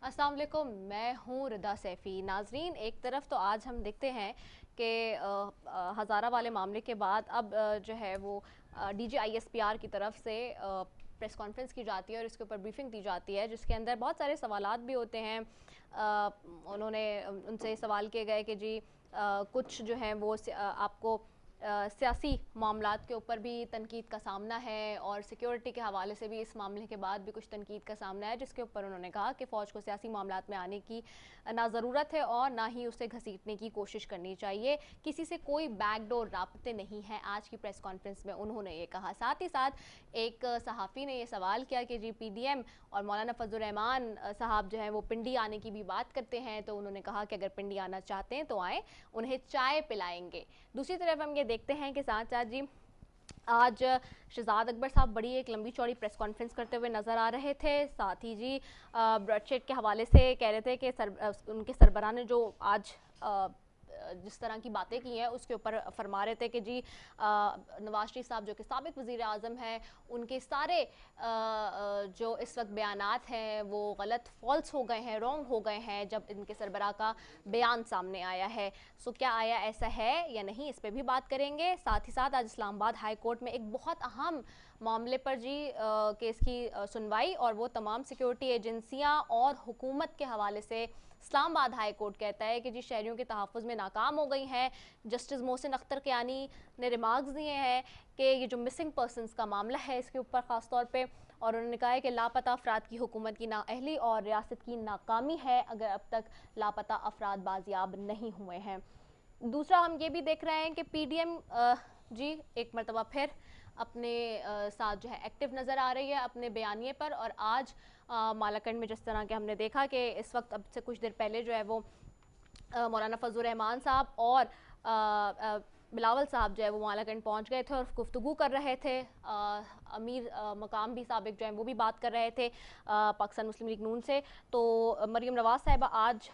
अस्सलाम वालेकुम, मैं हूँ रिदा सैफ़ी। नाज़रीन, एक तरफ तो आज हम देखते हैं कि हज़ारा वाले मामले के बाद अब जो है वो DGISPR की तरफ से प्रेस कॉन्फ्रेंस की जाती है और इसके ऊपर ब्रीफिंग दी जाती है, जिसके अंदर बहुत सारे सवालात भी होते हैं। उन्होंने उनसे सवाल किए गए कि जी कुछ जो है वो आपको सियासी मामलात के ऊपर भी तनकीद का सामना है और सिक्योरिटी के हवाले से भी इस मामले के बाद भी कुछ तनकीद का सामना है, जिसके ऊपर उन्होंने कहा कि फ़ौज को सियासी मामलात में आने की ना ज़रूरत है और ना ही उसे घसीटने की कोशिश करनी चाहिए। किसी से कोई बैकडोर राब्ते नहीं है, आज की प्रेस कॉन्फ्रेंस में उन्होंने ये कहा। साथ ही साथ एक सहाफ़ी ने ये सवाल किया कि जी PDM और मौलाना फजलुर रहमान साहब जो हैं वो पिंडी आने की भी बात करते हैं, तो उन्होंने कहा कि अगर पिंडी आना चाहते हैं तो आएँ, उन्हें चाय पिलाएंगे। दूसरी तरफ हम ये देखते हैं कि साथ साथ जी आज शहजाद अकबर साहब बड़ी एक लंबी चौड़ी प्रेस कॉन्फ्रेंस करते हुए नज़र आ रहे थे। साथ ही जी ब्रॉडशीट के हवाले से कह रहे थे कि उनके सरबराह ने जो आज जिस तरह की बातें की हैं उसके ऊपर फरमा रहे थे कि जी नवाज शरीफ साहब जो कि साबिक वज़ीर आज़म हैं, उनके सारे जो इस वक्त बयानात हैं वो गलत फॉल्स हो गए हैं, रॉन्ग हो गए हैं जब इनके सरबराह का बयान सामने आया है। सो क्या आया ऐसा है या नहीं, इस पर भी बात करेंगे। साथ ही साथ आज इस्लामाबाद हाई कोर्ट में एक बहुत अहम मामले पर जी केस की सुनवाई, और वो तमाम सिक्योरिटी एजेंसियां और हुकूमत के हवाले से इस्लामाबाद हाई कोर्ट कहता है कि जी शहरियों के तहफ़्फ़ुज़ में नाकाम हो गई हैं। जस्टिस मोहसिन अख्तर कियानी ने रिमार्क्स दिए हैं कि ये जो मिसिंग पर्सनस का मामला है इसके ऊपर ख़ास तौर पे, और उन्होंने कहा है कि लापता अफराद की हुकूमत की नाअहली और रियासत की नाकामी है अगर अब तक लापता अफराद बाजियाब नहीं हुए हैं। दूसरा हम ये भी देख रहे हैं कि PDM जी एक मरतबा फिर अपने साथ जो है एक्टिव नज़र आ रही है अपने बयानिए पर, और आज मालाकंड में जिस तरह के हमने देखा कि इस वक्त अब से कुछ देर पहले जो है वो मौलाना फजलुर रहमान साहब और बिलावल साहब जो है वो मालाकंड पहुंच गए थे और गुफ्तगू कर रहे थे। अमीर मकाम भी साबिक जो है वो भी बात कर रहे थे पाकिस्तान मुस्लिम लीग नून से। तो मरीम नवाज़ साहिबा आज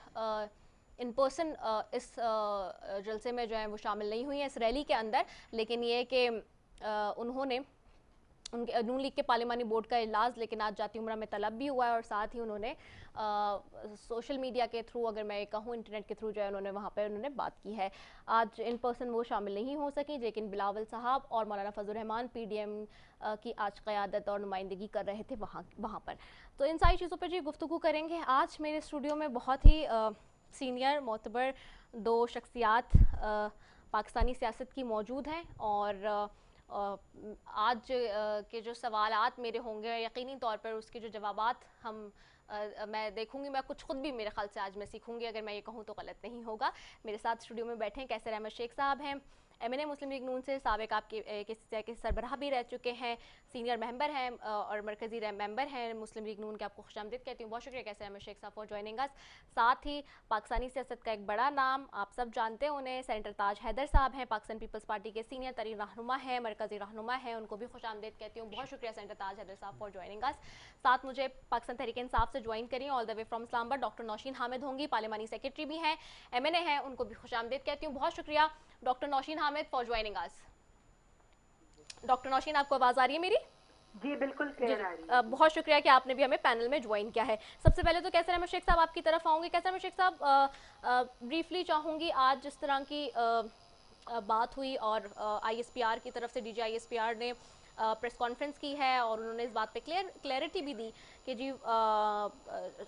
इन पर्सन इस जलसे में जो है वो शामिल नहीं हुई है इस रैली के अंदर, लेकिन ये कि उन्होंने उनके नून लीग के पार्लिमानी बोर्ड का इजलास लेकिन आज जाती उम्रा में तलब भी हुआ है, और साथ ही उन्होंने सोशल मीडिया के थ्रू, अगर मैं कहूँ इंटरनेट के थ्रू जो है उन्होंने वहाँ पर उन्होंने बात की है। आज इन पर्सन वो शामिल नहीं हो सकी, लेकिन बिलावल साहब और मौलाना फजलुर रहमान PDM की आज क़यादत और नुमाइंदगी कर रहे थे वहाँ पर। तो इन सारी चीज़ों पर जी गुफ्तगू करेंगे। आज मेरे स्टूडियो में बहुत ही सीनियर मोतबर दो शख्सियात पाकिस्तानी सियासत की मौजूद हैं, और आज के जो सवालात मेरे होंगे यकीनी तौर पर उसके जो जवाबात मैं देखूंगी, मैं कुछ खुद भी मेरे ख्याल से आज मैं सीखूंगी, अगर मैं ये कहूँ तो गलत नहीं होगा। मेरे साथ स्टूडियो में बैठे हैं कैसर अहमद शेख साहब हैं, MNA मुस्लिम लीग नून से, साबिक आपके सरबराह भी रह चुके हैं, सीनियर मेंबर हैं और मरकजी मेंबर हैं मुस्लिम लीग नून के। आपको खुशामदीद कहती हूँ, बहुत शुक्रिया कैसर अहमद शेख साहब फॉर ज्वाइनिंग अस। साथ ही पाकिस्तानी सियासत का एक बड़ा नाम, आप सब जानते हैं उन्हें, सेनेटर ताज हैदर साहब हैं, पाकिस्तान पीपल्स पार्टी के सीनियर तरीन रहनुमा हैं, मरकजी रहनुमा हैं, उनको भी खुशामदीद कहती हूँ, बहुत शुक्रिया सेनेटर ताज हैदर साहब फॉर ज्वाइनिंग अस। साथ मुझे पाकिस्तान तहरीक इंसाफ से ज्वाइन करिए all the way from Islamabad doctor Nausheen Hamid होंगी, पार्लिमानी सेक्रेटरी भी हैं, MNA हैं, उनको भी खुशामदीद कहती हूँ, बहुत शुक्रिया doctor Nausheen Hamid for joining us. Doctor Nausheen, आपको आवाज़ आ रही है मेरी? जी बिल्कुल क्लियर आ रही है। बहुत शुक्रिया कि आपने भी हमें पैनल में ज्वाइन किया है। सबसे पहले तो कैसर अहमद शेख साहब आपकी तरफ आऊँगी। कैसर अहमद शेख साहब, ब्रीफली चाहूँगी, आज जिस तरह की बात हुई और ISPR की तरफ से DGISPR ने प्रेस कॉन्फ्रेंस की है और उन्होंने इस बात पे क्लैरिटी भी दी कि जी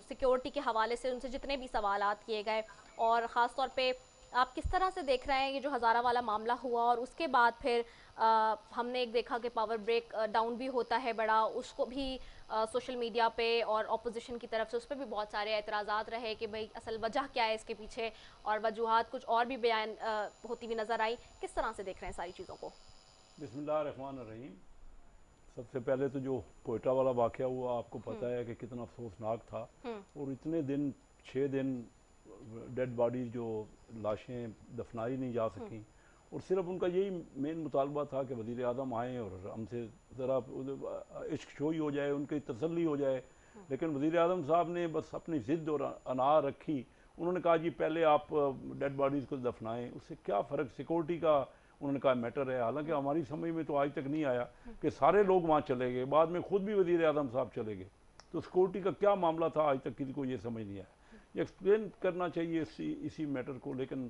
सिक्योरिटी के हवाले से उनसे जितने भी सवालात किए गए, और ख़ास तौर पे आप किस तरह से देख रहे हैं ये जो हज़ारा वाला मामला हुआ, और उसके बाद फिर हमने एक देखा कि पावर ब्रेक डाउन भी होता है बड़ा, उसको भी सोशल मीडिया पे और अपोजिशन की तरफ से उस पर भी बहुत सारे एतराज़ात रहे कि भाई असल वजह क्या है इसके पीछे, और वजूहात कुछ और भी बयान होती हुई नज़र आई। किस तरह से देख रहे हैं सारी चीज़ों को? बिस्मिल्लाहिर्रहमानिर्रहीम। सबसे पहले तो जो कोयटा वाला वाक़या हुआ, आपको पता है कि कितना अफसोसनाक था, और इतने दिन 6 दिन डेड बॉडी जो लाशें दफनाई नहीं जा सकी, और सिर्फ उनका यही मेन मुतालबा था कि वज़ीर आज़म आएँ और हमसे ज़रा इश्क शोई हो जाए, उनकी तसल्ली हो जाए। लेकिन वज़ीर आज़म साहब ने बस अपनी ज़िद और अना रखी। उन्होंने कहा जी पहले आप डेड बॉडीज़ को दफनाएँ, उससे क्या फ़र्क सिक्योरिटी का उन्होंने कहा मैटर है। हालांकि हमारी समझ में तो आज तक नहीं आया कि सारे लोग वहाँ चले गए, बाद में खुद भी वज़ीर आज़म साहब चले गए। تو سیکورٹی کا کیا معاملہ تھا آج تک کسی کو یہ سمجھ نہیں آیا. یہ ایکسپلین کرنا چاہیے اسی میٹر کو. لیکن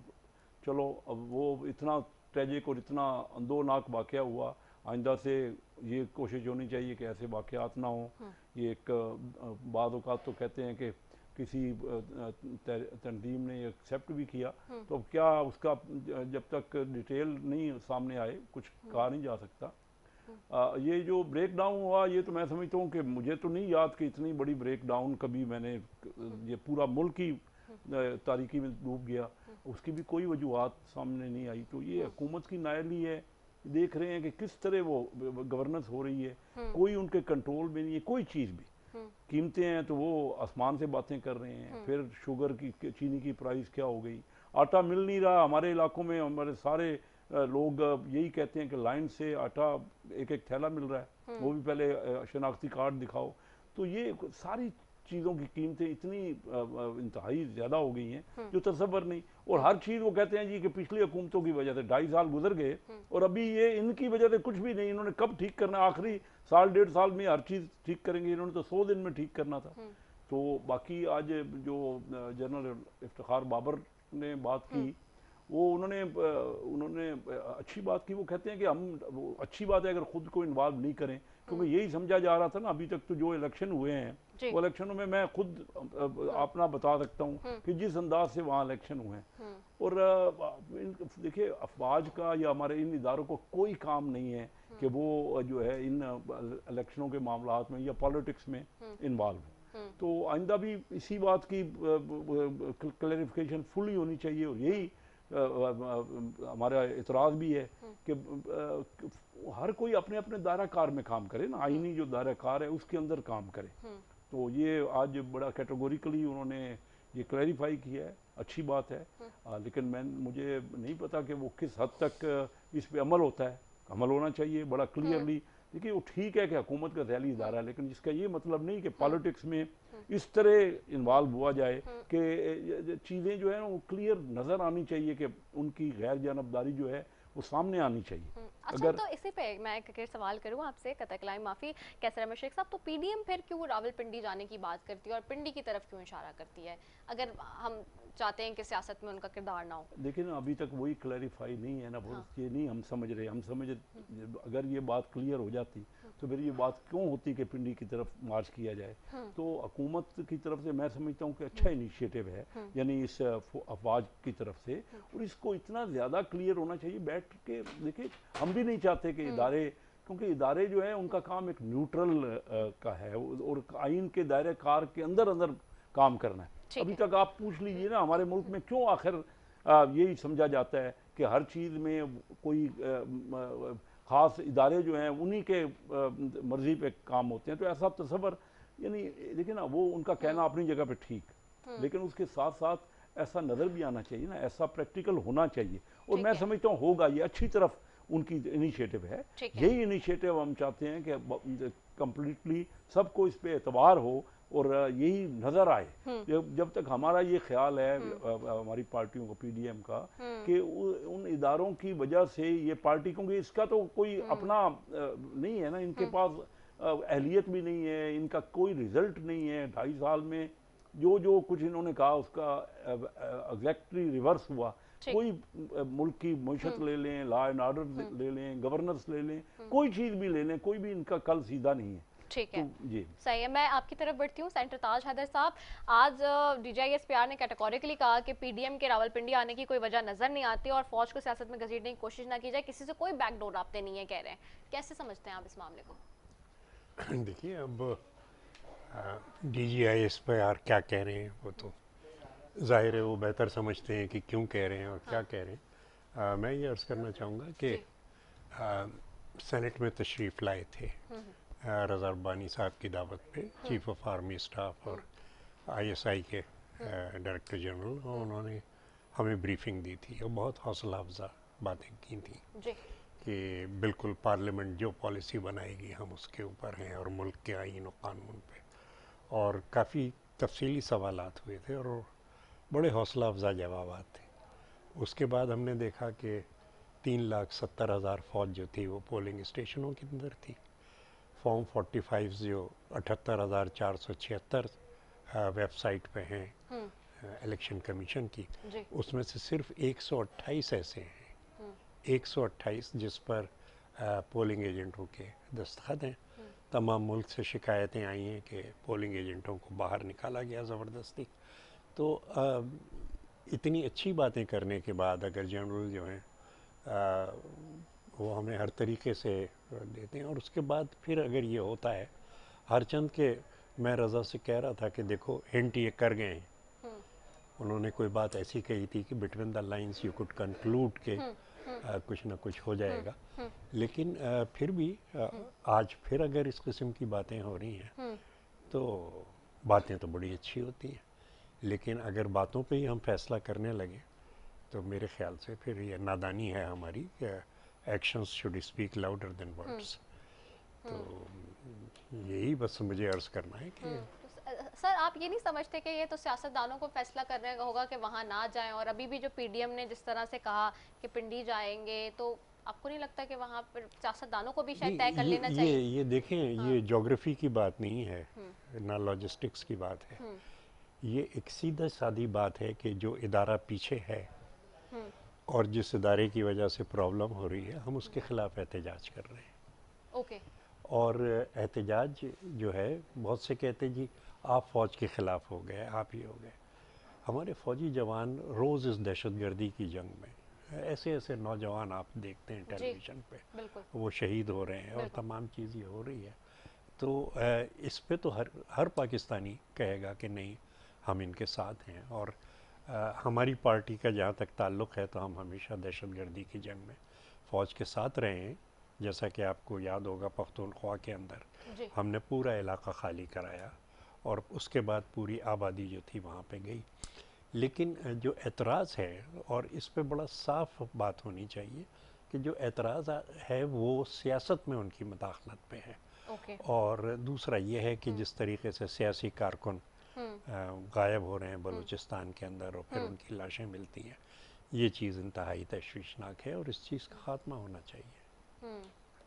چلو اب وہ اتنا ٹریجک اور اتنا اندوناک واقعہ ہوا, آئندہ سے یہ کوشش ہونی چاہیے کہ ایسے واقعات نہ ہوں. یہ ایک بعض اوقات تو کہتے ہیں کہ کسی تنظیم نے ایکسیپٹ بھی کیا, تو اب کیا اس کا جب تک ڈیٹیل نہیں سامنے آئے کچھ کہا نہیں جا سکتا. یہ جو بریک ڈاؤن ہوا, یہ تو میں سمجھتا ہوں کہ مجھے تو نہیں یاد کہ اتنی بڑی بریک ڈاؤن کبھی میں نے, یہ پورا ملک ہی تاریکی میں ڈوب گیا, اس کی بھی کوئی وجوہات سامنے نہیں آئی. تو یہ حکومت کی نااہلی ہے. دیکھ رہے ہیں کہ کس طرح وہ گورننس ہو رہی ہے, کوئی ان کے کنٹرول میں نہیں ہے کوئی چیز بھی. قیمتیں ہیں تو وہ آسمان سے باتیں کر رہے ہیں. پھر شوگر کی, چینی کی پرائز کیا ہو گئی, آٹا مل نہیں رہا. ہمارے علاقوں میں ہمارے سارے لوگ یہی کہتے ہیں کہ لائن سے آٹا ایک ایک تھیلا مل رہا ہے, وہ بھی پہلے شناختی کارڈ دکھاؤ. تو یہ ساری چیزوں کی قیمتیں اتنی انتہائی زیادہ ہو گئی ہیں جو تصور نہیں. اور ہر چیز وہ کہتے ہیں جی کہ پچھلی حکومتوں کی وجہ سے 2.5 سال گزر گئے اور ابھی یہ ان کی وجہ سے کچھ بھی نہیں. انہوں نے کب ٹھیک کرنا, آخری سال 1.5 سال میں ہر چیز ٹھیک کریں گے, انہوں نے تو 100 دن میں ٹھیک کرنا تھا. تو باقی آج جو جنرل افتخار بابر نے بات کی, وہ انہوں نے اچھی بات کی. وہ کہتے ہیں کہ ہم, اچھی بات ہے اگر خود کو انوالو نہیں کریں, کیونکہ یہی سمجھا جا رہا تھا نا ابھی تک تو جو الیکشن ہوئے ہیں وہ الیکشنوں میں خود اپنا بتا سکتا ہوں کہ جس انداز سے وہاں الیکشن ہوئے ہیں. اور دیکھیں افواج کا یا ہمارے ان اداروں کو کوئی کام نہیں ہے کہ وہ جو ہے ان الیکشنوں کے معاملات میں یا پالیٹکس میں انوالو ہوں. تو آئندہ بھی اسی بات کی کلیریفیکیشن فلی ہونی چاہیے. اور یہی ہمارا اعتراض بھی ہے کہ ہر کوئی اپنے اپنے دائرہ کار میں کام کرے نا, آئینی جو دائرہ کار ہے اس کے اندر کام کرے. تو یہ آج بڑا کیٹیگوریکلی انہوں نے یہ کلیریفائی کیا ہے, اچھی بات ہے. لیکن مجھے نہیں پتا کہ وہ کس حد تک اس پہ عمل ہوتا ہے. عمل ہونا چاہیے بڑا کلیئرلی. دیکھیے وہ ٹھیک ہے کہ حکومت کا ذیلی ادارہ ہے, لیکن اس کا یہ مطلب نہیں کہ پالیٹکس میں اس طرح انوالو ہوا جائے کہ چیزیں جو ہیں وہ کلیئر نظر آنی چاہیے, کہ ان کی غیر جانبداری جو ہے وہ سامنے آنی چاہیے. اچھا, تو اسی پہ میں ایک سوال کروں آپ سے, قطع کلام معافی کیسر احمد شیخ صاحب, تو پی ڈی ایم پھر کیوں راولپنڈی جانے کی بات کرتی ہے اور پنڈی کی طرف کیوں اشارہ کرتی ہے, اگر ہم چاہتے ہیں کہ سیاست میں ان کا کردار نہ ہو؟ دیکھیں نا ابھی تک وہی کلیریفائی نہیں ہے نا, یہ نہیں ہم سمجھ رہے. ہم سمجھ اگر یہ بات کلیئر ہو جاتی تو پھر یہ بات کیوں ہوتی کہ پنڈی کی طرف مارچ کیا جائے. تو حکومت کی طرف سے میں سمجھتا ہوں کہ اچھا انیشیٹو ہے, یعنی اس افواج کی طرف سے, اور اس کو اتنا زیادہ کلیئر ہونا چاہیے. بیٹھ کے دیکھیں, ہم بھی نہیں چاہتے کہ ادارے, کیونکہ ادارے جو ہیں ان کا کام ایک نیوٹرل کا ہے اور آئین کے دائرہ کار کے اندر کام کرنا ہے. ابھی تک آپ پوچھ لیجئے نا ہمارے ملک میں کیوں آخر یہی سمجھا جاتا ہے کہ ہر چیز میں کوئی خاص ادارے جو ہیں انہی کے مرضی پہ کام ہوتے ہیں. تو ایسا تصور, یعنی دیکھیں نا وہ ان کا کہنا اپنی جگہ پہ ٹھیک, لیکن اس کے ساتھ ساتھ ایسا نظر بھی آنا چاہیے نا, ایسا پریکٹیکل ہونا چاہیے. اور میں سمجھتا ہوں ہوگا, یہ اچھی طرف ان کی انیشیٹو ہے. یہی انیشیٹو ہم چاہتے ہیں کہ کمپلیٹلی سب کو اس پہ اعتبار ہو اور یہی نظر آئے. جب تک ہمارا یہ خیال ہے ہماری پارٹیوں کو, پی ڈی ایم کا, کہ ان اداروں کی وجہ سے یہ پارٹی, کیونکہ اس کا تو کوئی اپنا نہیں ہے نا, ان کے پاس اہلیت بھی نہیں ہے, ان کا کوئی رزلٹ نہیں ہے. 2.5 سال میں جو کچھ انہوں نے کہا اس کا ایگزیکٹلی ریورس ہوا. کوئی ملک کی معیشت لے لیں, لا اینڈ آرڈر لے لیں, گورننس لے لیں, کوئی چیز بھی لے لیں, کوئی بھی ان کا کل سیدھا نہیں ہے. ٹھیک ہے, صحیح ہے. میں آپ کی طرف بڑھتی ہوں. سینٹر تاج حیدر صاحب, آج D G I S P R نے کیٹیگوریکلی کہا کہ پی ڈی ایم کے راولپنڈی آنے کی کوئی وجہ نظر نہیں آتی اور فوج کو سیاست میں گھسیٹنے کی کوشش نہ کی جائے, کسی سے کوئی بیک ڈور رابطے نہیں ہے کہہ رہے ہیں. کیسے سمجھتے ہیں آپ اس معاملے کو؟ دیکھیے اب D G I S P R کیا کہہ رہے ہیں وہ تو ظاہر ہے وہ بہتر سمجھتے ہیں کہ کیوں کہہ رہے ہیں اور کیا کہہ رہے ہیں. میں یہ عرض کرنا چاہوں گا کہ سینٹ میں تشریف لائے تھے رضا ربانی صاحب کی دعوت پہ, چیف آف آرمی اسٹاف اور آئی ایس آئی کے ڈائریکٹر جنرل, انہوں نے ہمیں بریفنگ دی تھی اور بہت حوصلہ افزا باتیں کی تھیں کہ بالکل پارلیمنٹ جو پالیسی بنائے گی ہم اس کے اوپر ہیں اور ملک کے آئین و قانون پہ, اور کافی تفصیلی سوالات ہوئے تھے اور بڑے حوصلہ افزا جوابات تھے. اس کے بعد ہم نے دیکھا کہ 3,70,000 فوج جو تھی وہ پولنگ اسٹیشنوں کے اندر تھی. फॉर्म 45 जो 78,476 वेब साइट पे हैं इलेक्शन कमीशन की, उसमें से सिर्फ 128 ऐसे हैं, 128 जिस पर पोलिंग एजेंटों के दस्तखत हैं। तमाम मुल्क से शिकायतें आई हैं कि पोलिंग एजेंटों को बाहर निकाला गया ज़बरदस्ती। तो इतनी अच्छी बातें करने के बाद अगर जनरल जो हैं वो हमें हर तरीके से देते हैं, और उसके बाद फिर अगर ये होता है, हर चंद के मैं रज़ा से कह रहा था कि देखो हिंट ये कर गए हैं, उन्होंने कोई बात ऐसी कही थी कि between the lines you could conclude के कुछ ना कुछ हो जाएगा, लेकिन फिर भी आज फिर अगर इस किस्म की बातें हो रही हैं तो बातें तो बड़ी अच्छी होती हैं, लेकिन अगर बातों पे ही हम फैसला करने लगे तो मेरे ख्याल से फिर ये नादानी है हमारी। Actions should speak louder than words. तो यही बस मुझे अर्ज़ करना है कि सर आप ये नहीं समझते कि ये तो सियासतदानों को फैसला करने का होगा कि वहाँ ना जाएं, और अभी भी जो पीडीएम ने जिस तरह से कहा कि पिंडी जाएंगे, तो आपको नहीं लगता कि वहाँ पर सियासतदानों को भी शायद तय कर लेना चाहिए? ये देखें, ये ज्योग्राफी की बात नहीं है, ना लॉजिस्टिक्स की बात है, ये एक सीधा सादी बात है कि जो इदारा पीछे है और जिस इदारे की वजह से प्रॉब्लम हो रही है, हम उसके ख़िलाफ़ एहतजाज कर रहे हैं। ओके। और एहतजाज जो है, बहुत से कहते जी आप फ़ौज के ख़िलाफ़ हो गए, आप ही हो गए। हमारे फ़ौजी जवान रोज़ इस दहशतगर्दी की जंग में, ऐसे ऐसे नौजवान आप देखते हैं टेलीविज़न पे, वो शहीद हो रहे हैं और तमाम चीज़ें हो रही है। तो इस पे तो हर पाकिस्तानी कहेगा कि नहीं हम इनके साथ हैं, और हमारी पार्टी का जहाँ तक ताल्लुक़ है तो हम हमेशा दहशतगर्दी की जंग में फ़ौज के साथ रहे हैं। जैसा कि आपको याद होगा, पख्तूनख्वा के अंदर हमने पूरा इलाका खाली कराया और उसके बाद पूरी आबादी जो थी वहाँ पे गई। लेकिन जो एतराज़ है, और इस पे बड़ा साफ बात होनी चाहिए कि जो एतराज़ है वो सियासत में उनकी मुदाखलत पे है। और दूसरा ये है कि जिस तरीके से सियासी कारकुन गायब हो रहे हैं बलूचिस्तान के अंदर और फिर उनकी लाशें मिलती हैं, ये चीज़ इंतहाई तशवीशनाक है और इस चीज़ का खात्मा होना चाहिए।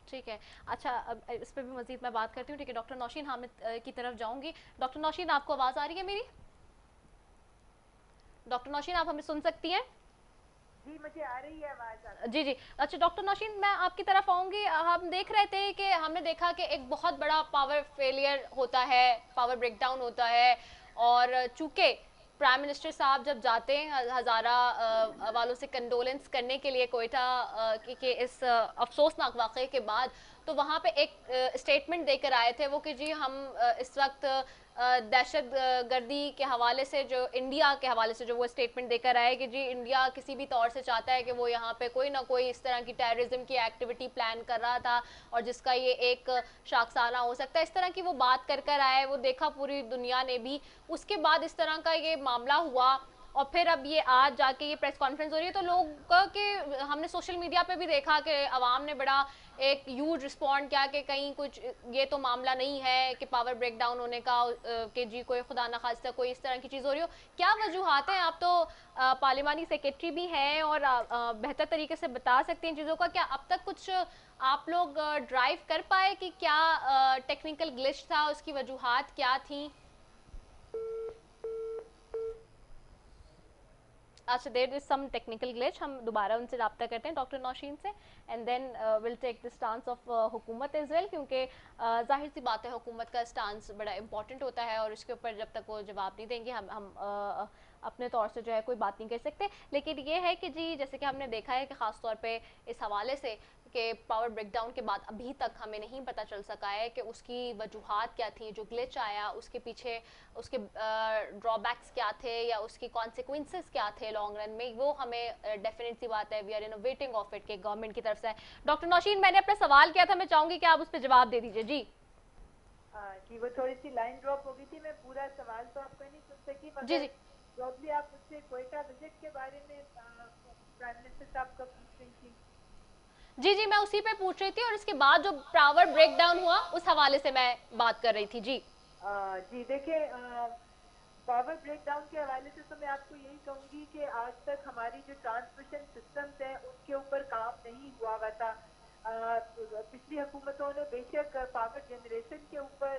ठीक है, अच्छा अब इस पर भी मज़ीद मैं बात करती हूँ। ठीक है, डॉक्टर नौशीन हामिद की तरफ जाऊँगी। डॉक्टर नौशीन, आपको आवाज़ आ रही है मेरी? डॉक्टर नौशीन, आप हमें सुन सकती हैं? जी, मुझे आ रही है आवाज़। जी जी, अच्छा डॉक्टर नौशीन, मैं आपकी तरफ आऊँगी। हम देख रहे थे कि हमने देखा कि एक बहुत बड़ा पावर फेलियर होता है, पावर ब्रेकडाउन होता है, और चूँकि प्राइम मिनिस्टर साहब जब जाते हैं हज़ारा वालों से कंडोलेंस करने के लिए कोयटा के इस अफसोसनाक वाक़े के बाद, तो वहाँ पे एक स्टेटमेंट देकर आए थे वो कि जी हम इस वक्त दहशत गर्दी के हवाले से, जो इंडिया के हवाले से जो वो स्टेटमेंट देकर आए कि जी इंडिया किसी भी तौर से चाहता है कि वो यहाँ पे कोई ना कोई इस तरह की टेररिज्म की एक्टिविटी प्लान कर रहा था और जिसका ये एक शाखसाना हो सकता है, इस तरह की वो बात कर आए। वो देखा पूरी दुनिया ने भी। उसके बाद इस तरह का ये मामला हुआ और फिर अब ये आज जाके ये प्रेस कॉन्फ्रेंस हो रही है, तो लोग के हमने सोशल मीडिया पे भी देखा कि अवाम ने बड़ा एक ह्यूज रिस्पॉन्ड किया कि कहीं कुछ ये तो मामला नहीं है कि पावर ब्रेकडाउन होने का, कि जी कोई खुदा न खास्ता कोई इस तरह की चीज़ हो रही हो। क्या वजूहात हैं? आप तो पार्लिमानी सेक्रेटरी भी हैं और बेहतर तरीके से बता सकते हैं चीज़ों का। क्या अब तक कुछ आप लोग ड्राइव कर पाए कि क्या टेक्निकल ग्लिच था, उसकी वजूहात क्या थी? अच्छा, there is some technical glitch, हम दोबारा उनसे रब्ता करते हैं डॉक्टर नौशीन से, and then will take the stance of हुकूमत एज वेल, क्योंकि जाहिर सी बात है हुकूमत का स्टांस बड़ा इंपॉर्टेंट होता है और उसके ऊपर जब तक वो जवाब नहीं देंगे हम अपने तौर से जो है कोई बात नहीं कर सकते। लेकिन ये है कि जी जैसे कि हमने देखा है कि ख़ास तौर पे इस हवाले से कि पावर ब्रेकडाउन के बाद अभी तक हमें नहीं पता चल सका है कि उसकी वजूहात क्या थी, जो ग्लिच आया उसके पीछे उसके ड्रॉबैक्स क्या थे या उसकी कॉन्सिक्वेंसेस क्या थे लॉन्ग रन में, वो हमें डेफिनेट सी बात है we are in waiting of it के गवर्नमेंट की तरफ से। डॉक्टर नौशीन, मैंने अपना सवाल किया था, मैं चाहूँगी कि आप उस पर जवाब दे दीजिए। जी जी, वो थोड़ी सी लाइन ड्रॉप हो गई थी, मैं पूरा सवाल तो आपका नहीं सुन सकी, जी जी प्रॉब्ली आप मुझसे कोयटा विजिट के बारे में प्राइम मिनिस्टर साहब का पूछ रही थी। जी जी, मैं उसी पे पूछ रही थी और इसके बाद जो पावर ब्रेकडाउन हुआ उस हवाले से मैं बात कर रही थी। जी जी देखिए, पावर ब्रेकडाउन के हवाले से तो मैं आपको यही कहूँगी कि आज तक हमारी जो ट्रांसमिशन सिस्टम्स हैं उनके ऊपर काम नहीं हुआ था। پچھلی حکومتوں نے بے شک پاور جنریشن کے اوپر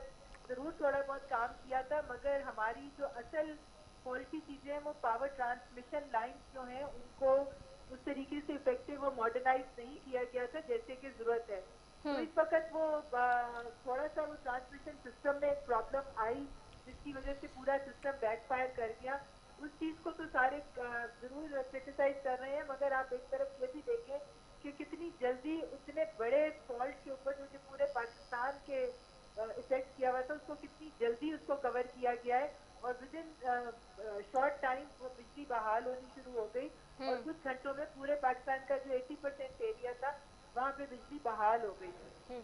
ضرور تھوڑا بہت کام کیا تھا، مگر ہماری جو اصل فالٹی چیزیں ہیں وہ پاور ٹرانسمیشن لائنز جو ہیں ان کو اس طریقے سے افیکٹو اور ماڈرنائز نہیں کیا گیا تھا جیسے کہ ضرورت ہے. تو اس وقت وہ تھوڑا سا وہ ٹرانسمیشن سسٹم میں ایک پرابلم آئی جس کی وجہ سے پورا سسٹم بیک فائر کر گیا. اس چیز کو تو سارے ضرور کرٹیسائز کر رہے ہیں، مگر آپ ایک طرف یہ بھی دیکھیں کہ کتنی جلدی اتنے بڑے فالٹ کے اوپر جو پورے پاکستان کے افیکٹ کیا ہوا تھا اس کو کتنی جلدی اس کو کور کیا گیا ہے، اور ود ان شارٹ ٹائم وہ بجلی بحال ہونی شروع ہو گئی، اور کچھ گھنٹوں میں پورے پاکستان کا جو 80% ایریا تھا وہاں پہ بجلی بحال ہو گئی.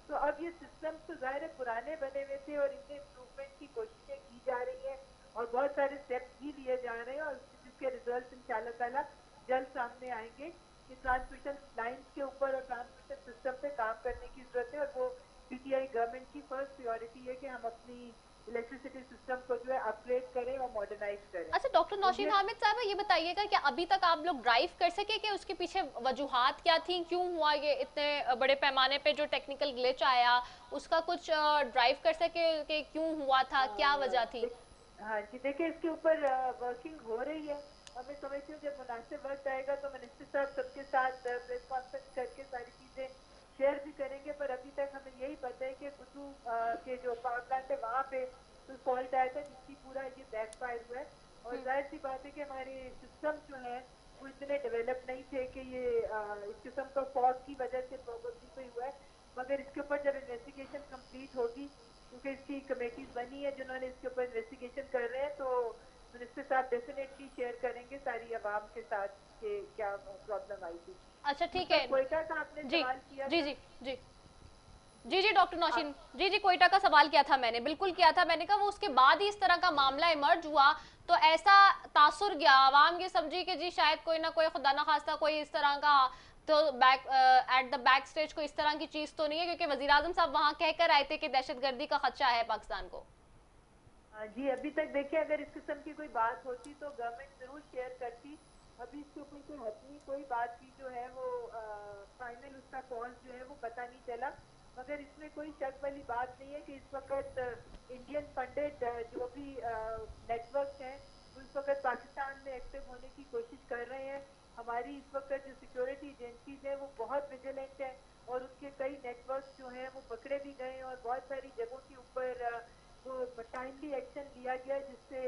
تو اب یہ سسٹم تو ظاہر پرانے بنے ہوئے تھے اور ان میں امپروومنٹ کی کوششیں کی جا رہی ہیں اور بہت سارے اسٹیپس بھی لیے جا رہے ہیں، اور جس کے ریزلٹس انشاءاللہ تعالیٰ جلد سامنے آئیں گے. کہ ٹرانسمیشن لائنز کے اوپر اور ٹرانسمیشن سسٹم پہ کام کرنے کی ضرورت ہے، اور وہ پی ٹی آئی گورنمنٹ کی فرسٹ پریورٹی ہے کہ ہم اپنی الیکٹریسٹی سسٹم کو جو ہے اپ گریڈ کریں اور ماڈرنائز کریں. اچھا ڈاکٹر نوشین حامد صاحب یہ بتائیے گا کہ ابھی تک آپ لوگ ڈرائیو کر سکے کہ اس کے پیچھے وجوہات کیا تھیں، کیوں ہوا یہ اتنے بڑے پیمانے پہ جو ٹیکنیکل گلیچ آیا اس کا کچھ ڈرائیو کر سکے کہ کیوں ہوا تھا، کیا وجہ تھی؟ ہاں جی دیکھیں اس کے اوپر ورکنگ ہو رہی ہے. میں سمجھتی ہوں جب مناسب وقت آئے گا تو منسٹر صاحب سب کے ساتھ پریس کانفرنس کر کے ساری چیزیں شیئر بھی کریں گے، پر ابھی تک ہمیں یہی پتہ ہے کہ گڈو کے جو پاور پلانٹ ہے وہاں پہ کوئی فالٹ آیا تھا جس کی پورا یہ بیک فائر ہوا ہے. اور ظاہر سی بات ہے کہ ہمارے سسٹم جو ہیں وہ اتنے ڈیولپ نہیں تھے کہ یہ اس قسم کا فاگ کی وجہ سے پروبیبلی کوئی ہوا ہے. مگر اس کے اوپر جب انویسٹیگیشن کمپلیٹ ہوگی، کیونکہ اس کی کمیٹیز بنی ہے جنہوں نے اس کے اوپر انویسٹیگیشن کر رہے ہیں، تو منسٹر صاحب ڈیفینیٹلی شیئر کریں گے ساری عوام کے ساتھ کہ کیا پرابلم آئی تھی. اچھا ٹھیک ہے. کوئٹہ کا آپ نے جی سوال کیا جی تھا. جی جی جی جی ڈاکٹر نوشین جی کوئٹہ کا سوال کیا تھا میں نے، بالکل کیا تھا. میں نے کہا وہ اس کے بعد ہی اس طرح کا معاملہ ایمرج ہوا تو ایسا تاثر گیا، عوام یہ سمجھی کہ جی شاید کوئی نہ کوئی خدا نخواستہ کوئی اس طرح کا تو ایٹ دا بیک سٹیج کوئی اس طرح کی چیز تو نہیں ہے، کیونکہ وزیراعظم صاحب وہاں کہہ کر آئے تھے کہ دہشت گردی کا خدشہ ہے پاکستان کو. جی ابھی تک دیکھیں اگر اس قسم کی کوئی بات ہوتی تو گورنمنٹ ضرور شیئر کرتی. ابھی اس کے اوپر کوئی حتمی کوئی بات کی جو ہے وہ فائنل اس کا کاز جو ہے وہ پتہ نہیں چلا. مگر اس میں کوئی شک والی بات نہیں ہے کہ اس وقت انڈین فنڈڈ جو بھی نیٹ ورکس ہیں وہ اس وقت پاکستان میں ایکٹیو ہونے کی کوشش کر رہے ہیں. ہماری اس وقت جو سیکیورٹی ایجنسیز ہیں وہ بہت ویجیلنٹ ہیں، اور اس کے کئی نیٹ ورکس جو ہیں وہ پکڑے بھی گئے ہیں، اور بہت ساری جگہوں کے اوپر وہ ٹائملی ایکشن لیا گیا جس سے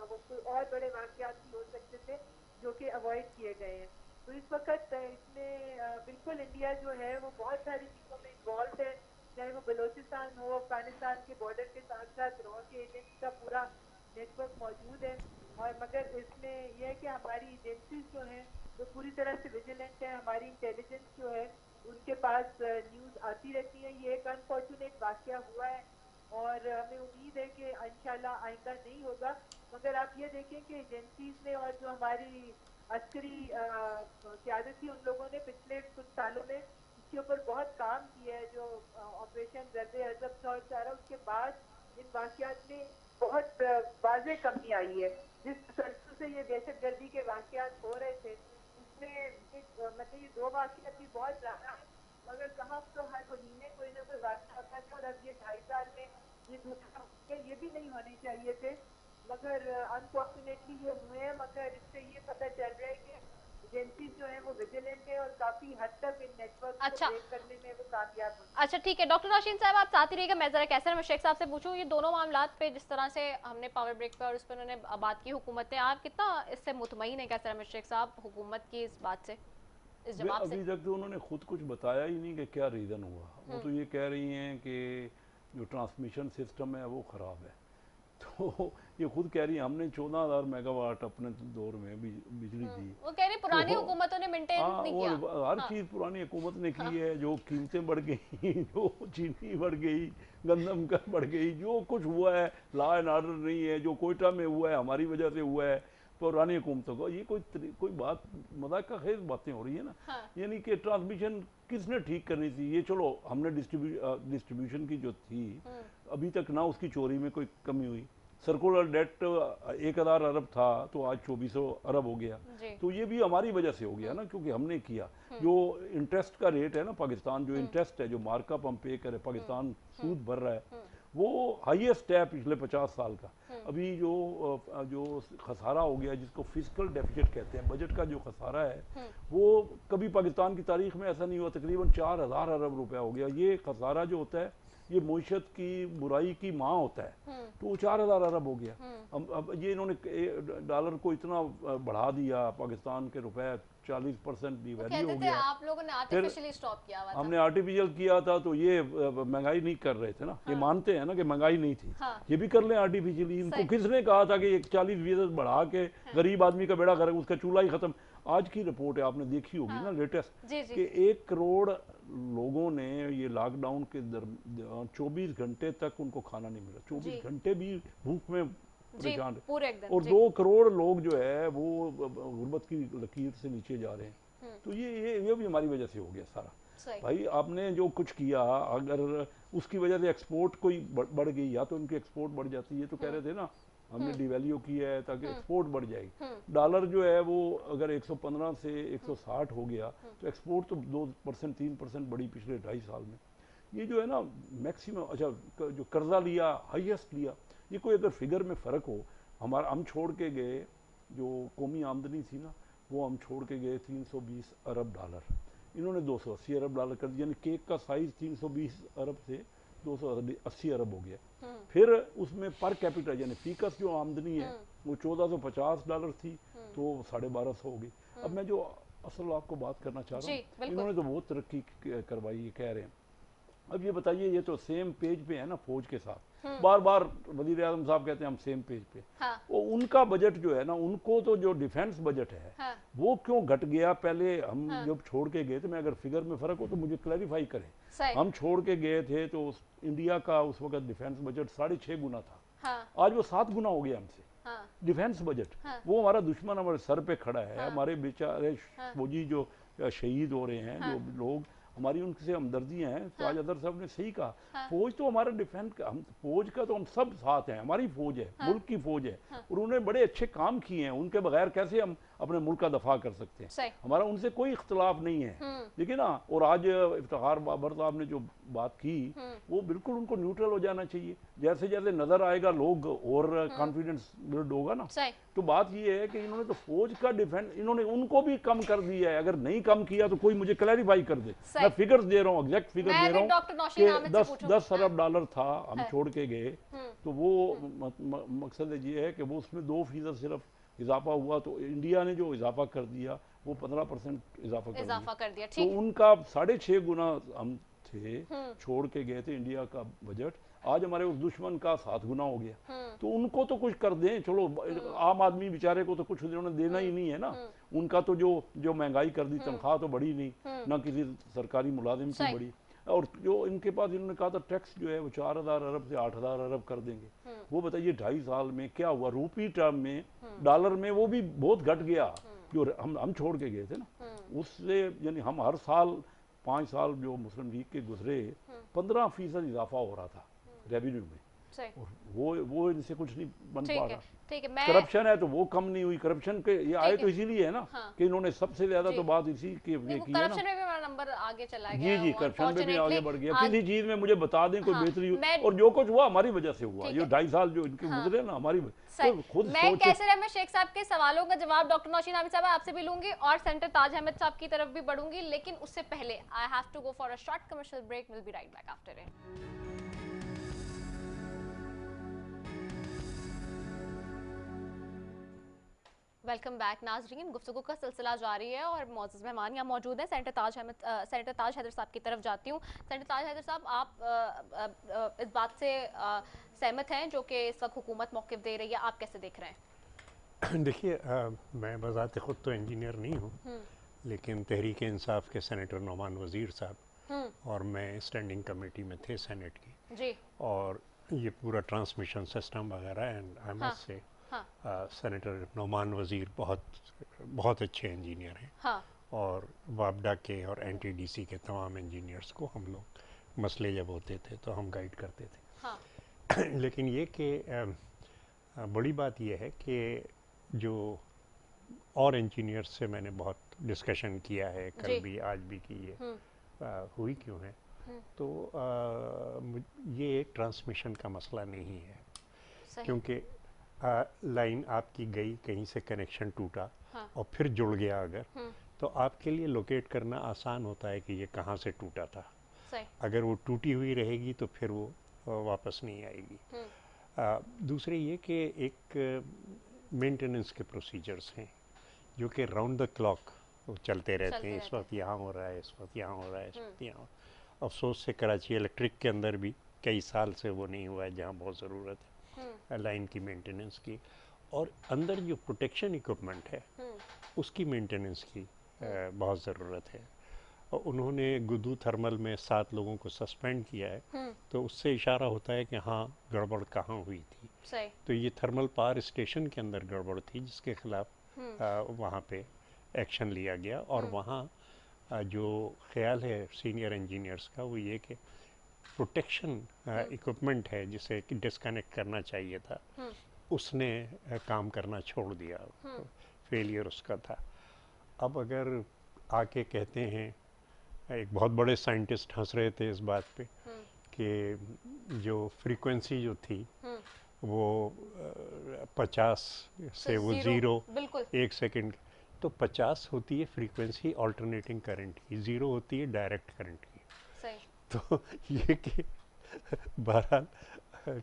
وہ کوئی اور بڑے واقعات بھی ہو سکتے تھے جو کہ اوائڈ کیے گئے ہیں. تو اس وقت اس میں بالکل انڈیا جو ہے وہ بہت ساری چیزوں میں انوالوڈ ہے، چاہے وہ بلوچستان ہو، افغانستان کے بارڈر کے ساتھ ساتھ رو کے ایجنٹس کا پورا نیٹ ورک موجود ہے. اور مگر اس میں یہ ہے کہ ہماری ایجنسیز جو ہیں وہ پوری طرح سے ویجیلنٹ ہیں. ہماری انٹیلیجنس جو ہے ان کے پاس نیوز آتی رہتی ہے. یہ ایک انفارچونیٹ واقعہ ہوا ہے اور ہمیں امید ہے کہ انشاءاللہ آئندہ نہیں ہوگا. مگر آپ یہ دیکھیں کہ ایجنسیز نے اور جو ہماری عسکری قیادت تھی ان لوگوں نے پچھلے کچھ سالوں میں اس کے اوپر بہت کام کیا ہے. جو آپریشن ضرب عضب اور سارا اس کے بعد ان واقعات میں بہت واضح کمی آئی ہے. جس تسلسل سے یہ دہشت گردی کے واقعات ہو رہے تھے اس میں مطلب یہ 2 واقعات بھی بہت زیادہ ہیں، مگر کہاں تو ہر مہینے کوئی نہ کوئی واقعہ ہوتا تھا. اور اب یہ 2.5 سال میں یہ دوسرا یہ بھی نہیں ہونے چاہیے تھے، مگر انفارچونیٹلی یہ ہوئے ہیں. مگر اس سے یہ پتہ چل رہا ہے کہ ایجنسیز جو ہیں وہ ویجیلنٹ ہیں اور کافی حد تک ان نیٹ ورک کو بریک کرنے میں وہ کامیاب ہیں. اچھا ٹھیک ہے ڈاکٹر نوشین صاحب آپ ساتھ ہی رہیے گا. میں ذرا کیسر مشرق صاحب سے پوچھوں یہ دونوں معاملات پہ جس طرح سے ہم نے پاور بریک پہ اور اس پہ انہوں نے بات کی حکومت نے، آپ کتنا اس سے مطمئن ہیں کیسر مشرق صاحب حکومت کی اس بات سے، اس جواب سے؟ ابھی تک تو انہوں نے خود کچھ بتایا ہی نہیں کہ کیا ریزن ہوا. وہ تو یہ کہہ رہی ہیں کہ جو ٹرانسمیشن سسٹم ہے وہ خراب ہے. تو یہ خود کہہ رہی ہیں ہم نے 14,000 میگا واٹ اپنے دور میں بجلی دی. وہ کہہ رہی پرانی حکومتوں نے مینٹین نہیں کیا. ہر چیز پرانی حکومت نے کی ہے. جو قیمتیں بڑھ گئی، جو چینی بڑھ گئی، گندم کا بڑھ گئی، جو کچھ ہوا ہے لا اینڈ آرڈر نہیں ہے. جو کوئٹہ میں ہوا ہے ہماری وجہ سے ہوا ہے پرانی حکومتوں کو. یہ کوئی بات مذاق کا خیز باتیں ہو رہی ہیں نا. یعنی کہ ٹرانسمیشن کس نے ٹھیک کرنی تھی؟ یہ چلو ہم نے ڈسٹریبیوشن کی جو تھی ابھی تک نہ اس کی چوری میں کوئی کمی ہوئی، सर्कुलर डेट 1000 अरब था तो आज 2400 अरब हो गया। तो ये भी हमारी वजह से हो गया ना, क्योंकि हमने किया। जो इंटरेस्ट का रेट है ना, पाकिस्तान जो इंटरेस्ट है, जो मार्कअप हम पे करे, पाकिस्तान सूद भर रहा है, वो हाईएस्ट है पिछले 50 साल का। अभी जो खसारा हो गया, जिसको फिस्कल डेफिसिट कहते हैं, बजट का जो खसारा है, वो कभी पाकिस्तान की तारीख में ऐसा नहीं हुआ। तकरीबन 4000 अरब रुपया हो गया। ये खसारा जो होता है, ये मईशत की बुराई की माँ होता है, तो वो 4000 अरब हो गया। अब ये इन्होंने डॉलर को इतना बढ़ा दिया, पाकिस्तान के रुपए 40% की वैल्यू हो गया। आप लोगों ने आर्टिफिशियली स्टॉप किया हुआ था। हमने आर्टिफिशियल किया था, तो ये महंगाई नहीं कर रहे थे ना। ये मानते हैं ना कि महंगाई नहीं थी। ये भी कर लें आर्टिफिशियली। इनको किसने कहा था कि 40% बढ़ा के गरीब आदमी का बेड़ा करे, उसका चूल्हा ही खत्म। आज की रिपोर्ट है, आपने देखी होगी ना, लेटेस्ट, कि 1 करोड़ लोगों ने ये लॉकडाउन के दरमियान 24 घंटे तक उनको खाना नहीं मिला। 24 घंटे भी भूख में परेशान है। और 2 करोड़ लोग जो है वो गुर्बत की लकीर से नीचे जा रहे हैं। तो ये भी हमारी वजह से हो गया सारा। भाई आपने जो कुछ किया, अगर उसकी वजह से एक्सपोर्ट कोई बढ़ गई, या तो उनकी एक्सपोर्ट बढ़ जाती है, तो कह रहे थे ना हमने डिवैल्यू किया है ताकि एक्सपोर्ट बढ़ जाएगी। डॉलर जो है वो अगर 115 से 160 हो गया, तो एक्सपोर्ट तो 2% 3% बढ़ी पिछले 2.5 साल में। ये जो है ना मैक्सिमम, अच्छा जो कर्जा लिया हाईएस्ट लिया, ये कोई अगर फिगर में फ़र्क हो, हम छोड़ के गए जो कौमी आमदनी थी ना, वो हम छोड़ के गए 320 अरब डॉलर। इन्होंने 280 अरब डॉलर कर दिया, यानी केक का साइज़ 320 अरब से 280 अरब हो गया। फिर उसमें पर कैपिटल यानी फीकस जो आमदनी है वो 1450 डॉलर थी, तो 1250 हो गई। अब मैं जो असल आपको बात करना चाह रहा हूँ, इन्होंने तो बहुत तरक्की करवाई, ये कह रहे हैं। अब ये बताइए, ये तो सेम पेज पे है ना फौज के साथ। बार बार वज़ीर आज़म साहब कहते हैं हम सेम पेज पे। वो उनका बजट जो है ना, उनको तो जो डिफेंस बजट है वो क्यों घट गया। पहले हम जब छोड़ के गए थे, मैं अगर फिगर में फ़र्क हो तो मुझे क्लैरिफाई करें। हम छोड़ के गए थे तो इंडिया का उस वक्त डिफेंस बजट 6.5 गुना था। आज वो 7 गुना हो गया हमसे। डिफेंस बजट, वो हमारा दुश्मन हमारे सर पे खड़ा है। हमारे बेचारे फौजी जो शहीद हो रहे हैं, जो लोग, हमारी उनसे हमदर्दियाँ हैं। ताज अदर साहब ने सही कहा, फौज तो हमारा डिफेंस का, हम फौज का तो हम सब साथ हैं, हमारी फौज है, मुल्क की फौज है, और उन्होंने बड़े अच्छे काम किए हैं। उनके बगैर कैसे हम अपने मुल्क का दफा कर सकते हैं। हमारा उनसे कोई इख्तलाफ नहीं है, लेकिन ना, और आज इफ्तिखार बाबर साहब ने जो बात की, वो बिल्कुल उनको न्यूट्रल हो जाना चाहिए। जैसे जैसे नजर आएगा लोग और कॉन्फिडेंस बिल्ड होगा ना। तो बात ये है कि इन्होंने तो फौज का डिफेंस, इन्होंने उनको भी कम कर दिया है। अगर नहीं कम किया तो कोई मुझे क्लैरिफाई कर दे। मैं फिगर्स दे रहा हूँ, एग्जैक्ट फिगर दे रहा हूँ कि 10 अरब डॉलर था, हम छोड़ के गए। तो वो मकसद ये है कि वो उसमें 2% सिर्फ इजाफा हुआ, तो इंडिया ने जो इजाफा कर दिया वो 15% इजाफा कर दिया। तो उनका 6.5 गुना हम थे, छोड़ के गए थे इंडिया का बजट। आज हमारे उस दुश्मन का 7 गुना हो गया। तो उनको तो कुछ कर दें, चलो। आम आदमी बेचारे को तो कुछ उन्होंने देना ही नहीं है ना। उनका तो जो महंगाई कर दी, तनख्वाह तो बढ़ी नहीं, ना किसी सरकारी मुलाजिम की बढ़ी। और जो इनके पास, इन्होंने कहा था टैक्स जो है वो 4000 अरब से 8000 अरब कर देंगे। वो बताइए 2.5 साल में क्या हुआ रूपी टर्म में, डॉलर में वो भी बहुत घट गया। जो हम छोड़ के गए थे ना, उससे यानी हम हर साल 5 साल जो मुस्लिम लीग के गुजरे, 15% इजाफा हो रहा था रेवेन्यू में। और वो इनसे कुछ नहीं बन पा रहा। करप्शन है तो वो कम नहीं हुई। करप्शन के ये आए तो इसीलिए है ना कि इन्होंने सबसे ज्यादा तो बात इसी की है ना। करप्शन में भी हमारा नंबर आगे चला गया। जी, करप्शन में भी आगे बढ़ गया। किसी चीज में मुझे बता दें कोई बेहतरी हुई, और जो कुछ हुआ हमारी वजह से हुआ। ये 2.5 साल जो इनके गुजरे ना, हमारी खुद। मैं कैसर अहमद शेख साहब के सवालों का जवाब डॉक्टर नौशीन आमिर साहब आपसे भी लूंगी, और सेंटर ताज अहमद साहब की तरफ भी बढ़ूंगी, लेकिन उससे पहले I have to go for a short commercial break. Will be right back after it. Welcome back नाजरीन, गुफ्तगू का सिलसिला जारी है और मौजूद मेहमान यहाँ मौजूद हैं। सेंटर ताज हैदर साहब की तरफ जाती हूँ। सेंटर ताज हैदर साहब, आप इस बात से सहमत हैं जो कि इस वक्त हुकूमत मौक़िफ़ दे रही है, आप कैसे देख रहे हैं? देखिए, मैं बज़ात ख़ुद तो इंजीनियर नहीं हूँ, लेकिन तहरीक इंसाफ के सेनेटर नोमान वज़ीर साहब और मैं स्टैंडिंग कमेटी में थे सेनेट की जी, और ये पूरा ट्रांसमिशन सिस्टम वगैरह, and I must say senator Noman वज़ीर बहुत अच्छे इंजीनियर हैं। और वापडा के और NTDC के तमाम इंजीनियर्स को हम लोग मसले जब होते थे तो हम गाइड करते थे। लेकिन ये कि बड़ी बात यह है कि जो और इंजीनियर से मैंने बहुत डिस्कशन किया है, कल भी आज भी की है, हुई क्यों है, तो ये एक ट्रांसमिशन का मसला नहीं है, क्योंकि लाइन आपकी गई, कहीं से कनेक्शन टूटा और फिर जुड़ गया अगर, तो आपके लिए लोकेट करना आसान होता है कि ये कहाँ से टूटा था। अगर वो टूटी हुई रहेगी तो फिर वो वापस नहीं आएगी। दूसरे ये कि एक मेंटेनेंस के प्रोसीजर्स हैं जो कि राउंड द क्लॉक चलते रहते हैं। इस वक्त यहाँ हो रहा है, इस वक्त यहाँ हो रहा है, इस वक्त यहाँ। अफसोस से कराची इलेक्ट्रिक के अंदर भी कई साल से वो नहीं हुआ है जहाँ बहुत ज़रूरत है लाइन की मेंटेनेंस की, और अंदर जो प्रोटेक्शन इक्विपमेंट है उसकी मेंटेनेंस की बहुत ज़रूरत है। और उन्होंने गुदू थर्मल में 7 लोगों को सस्पेंड किया है, तो उससे इशारा होता है कि हाँ गड़बड़ कहाँ हुई थी। तो ये थर्मल पावर स्टेशन के अंदर गड़बड़ थी जिसके खिलाफ वहाँ पे एक्शन लिया गया। और वहाँ जो ख्याल है सीनियर इंजीनियर्स का वो ये कि प्रोटेक्शन इक्विपमेंट है जिसे डिस्कनेक्ट करना चाहिए था, उसने काम करना छोड़ दिया, फेलियर उसका था। अब अगर आके कहते हैं, एक बहुत बड़े साइंटिस्ट हंस रहे थे इस बात पे कि जो फ्रीक्वेंसी जो थी वो 50 से वो 0 1 सेकंड, तो 50 होती है फ्रीक्वेंसी अल्टरनेटिंग करंट की, 0 होती है डायरेक्ट करंट की। तो ये कि बहरहाल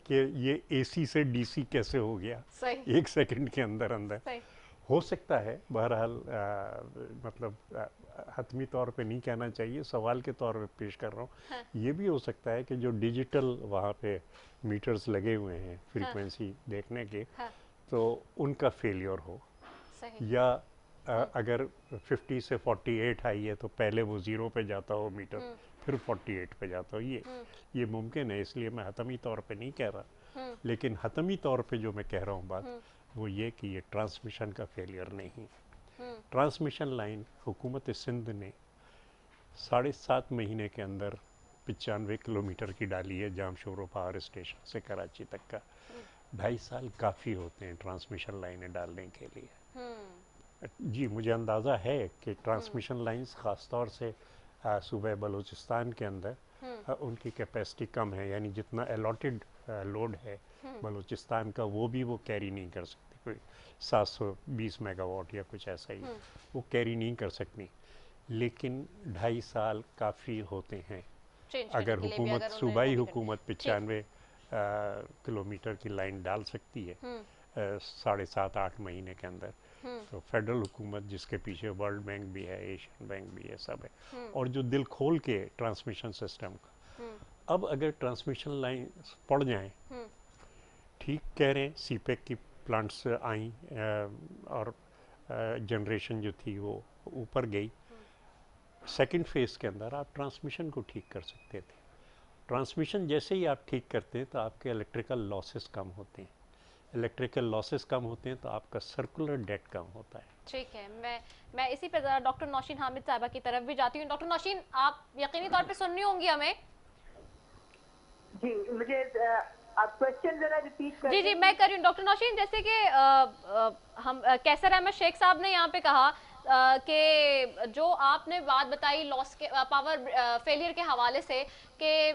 कि ये एसी से डीसी कैसे हो गया 1 सेकंड के अंदर अंदर, हो सकता है। बहरहाल मतलब हतमी तौर पे नहीं कहना चाहिए, सवाल के तौर पे पेश कर रहा हूँ। ये भी हो सकता है कि जो डिजिटल वहाँ पे मीटर्स लगे हुए हैं फ्रीक्वेंसी देखने के, तो उनका फेलियर हो, या अगर 50 से 48 आई है तो पहले वो 0 पे जाता हो मीटर, फिर 48 पे जाता हो। ये मुमकिन है, इसलिए मैं हतमी तौर पे नहीं कह रहा। लेकिन हतमी तौर पे जो मैं कह रहा हूँ बात वो ये कि ये ट्रांसमिशन का फेलियर नहीं। ट्रांसमिशन लाइन हुकूमत सिंध ने 7.5 महीने के अंदर 95 किलोमीटर की डाली है, जामशोरो पावर स्टेशन से कराची तक का। 2.5 साल काफ़ी होते हैं ट्रांसमिशन लाइनें डालने के लिए। जी, मुझे अंदाज़ा है कि ट्रांसमिशन लाइंस ख़ास तौर से सूबे बलूचिस्तान के अंदर उनकी कैपेसिटी कम है, यानी जितना अलॉटेड लोड है बलूचिस्तान का वो भी वो कैरी नहीं कर सकती। कोई 720 मेगावाट या कुछ ऐसा ही वो कैरी नहीं कर सकती। लेकिन 2.5 साल काफ़ी होते हैं। अगर हुकूमत, सूबाई हुकूमत 95 किलोमीटर की लाइन डाल सकती है 7.5-8 महीने के अंदर, तो फेडरल हुकूमत जिसके पीछे वर्ल्ड बैंक भी है, एशियन बैंक भी है, सब है, और जो दिल खोल के ट्रांसमिशन सिस्टम का, अब अगर ट्रांसमिशन लाइन पड़ जाएं, ठीक कह रहे हैं, सीपेक की प्लांट्स आई और जनरेशन जो थी वो ऊपर गई। सेकंड फेज़ के अंदर आप ट्रांसमिशन को ठीक कर सकते थे। ट्रांसमिशन जैसे ही आप ठीक करते हैं तो आपके इलेक्ट्रिकल लॉसेस कम होते हैं। इलेक्ट्रिकल लॉसेस कम होते हैं तो आपका सर्कुलर डेट कम होता है। ठीक है, मैं इसी पे ज़रा डॉक्टर नौशीन हामिद साहिबा की तरफ भी जाती हूँ। डॉक्टर नौशीन, आप यकीनी तौर पे सुन रही होंगी हमें? जी, मुझे आप क्वेश्चन जरा रिपीट कर। जी, मैं कर रही हूँ। डॉक्टर नौशीन, जैसे कि हम कैसर अहमद शेख साहब ने यहाँ पे कहा कि जो आपने बात बताई लॉस के पावर फेलियर के हवाले से कि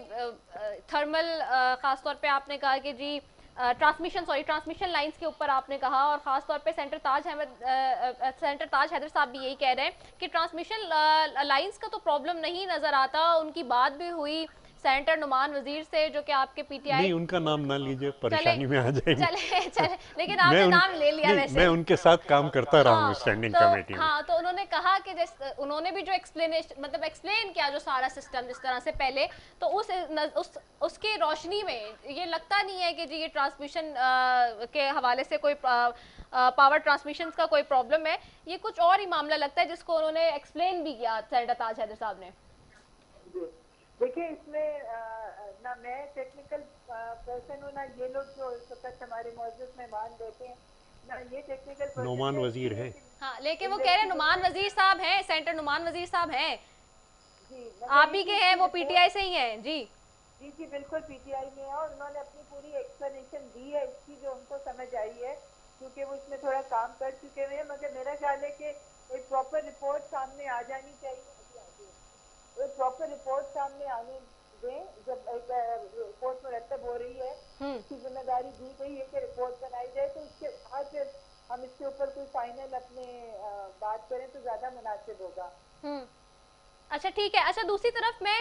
थर्मल ख़ास तौर पे आपने कहा कि जी ट्रांसमिशन लाइंस के ऊपर आपने कहा, और ख़ास तौर पे सेंटर ताज हैदर साहब भी यही कह रहे हैं कि ट्रांसमिशन लाइंस का तो प्रॉब्लम नहीं नज़र आता। उनकी बात भी हुई सेनेटर नुमान वजीर से, जो कि आपके पीटीआई, नहीं उनका नाम ना लीजिए, परेशानी में आ जाएंगे। चले लेकिन आपने नाम ले लिया। वैसे मैं उनके साथ काम करता रहा हूँ स्टैंडिंग कमेटी में। हाँ, तो उन्होंने कहा कि उन्होंने भी जो एक्सप्लेन किया जो सारा सिस्टम जिस तरह से पहले, तो उसके रोशनी में ये लगता नहीं है कि जी ये ट्रांसमिशन के हवाले से कोई पावर ट्रांसमिशन का कोई प्रॉब्लम है। ये कुछ और ही मामला लगता है जिसको उन्होंने एक्सप्लेन भी किया सेनेटर ताज हैदर साहब ने। देखिए, इसमें ना मैं टेक्निकल पर्सन हूँ, ना ये लोग जो इस वक्त हमारे मौजूद मेहमान बैठे हैं, ना ये टेक्निकल पर्सन। नुमान वजीर है। हाँ, लेकिन वो कह रहे हैं नुमान वजीर साहब हैं, सेनेटर नुमान वजीर साहब हैं। आप भी के हैं, वो पीटीआई से ही हैं। जी जी जी बिल्कुल पीटीआई में है, और उन्होंने अपनी पूरी एक्सप्लेनेशन दी है इसकी, जो उनको समझ आई है, क्योंकि वो इसमें थोड़ा काम कर चुके हुए हैं। मगर मेरा ख्याल है कि एक प्रॉपर रिपोर्ट सामने आ जानी चाहिए, एक प्रॉपर रिपोर्ट सामने आने दें। जब एक रिपोर्ट मुरतब हो रही है, इसकी जिम्मेदारी दी गई है कि रिपोर्ट बनाई जाए, तो उसके बाद फिर हम इसके ऊपर कोई फाइनल अपने बात करें तो ज्यादा मुनासिब होगा। अच्छा ठीक है। अच्छा दूसरी तरफ मैं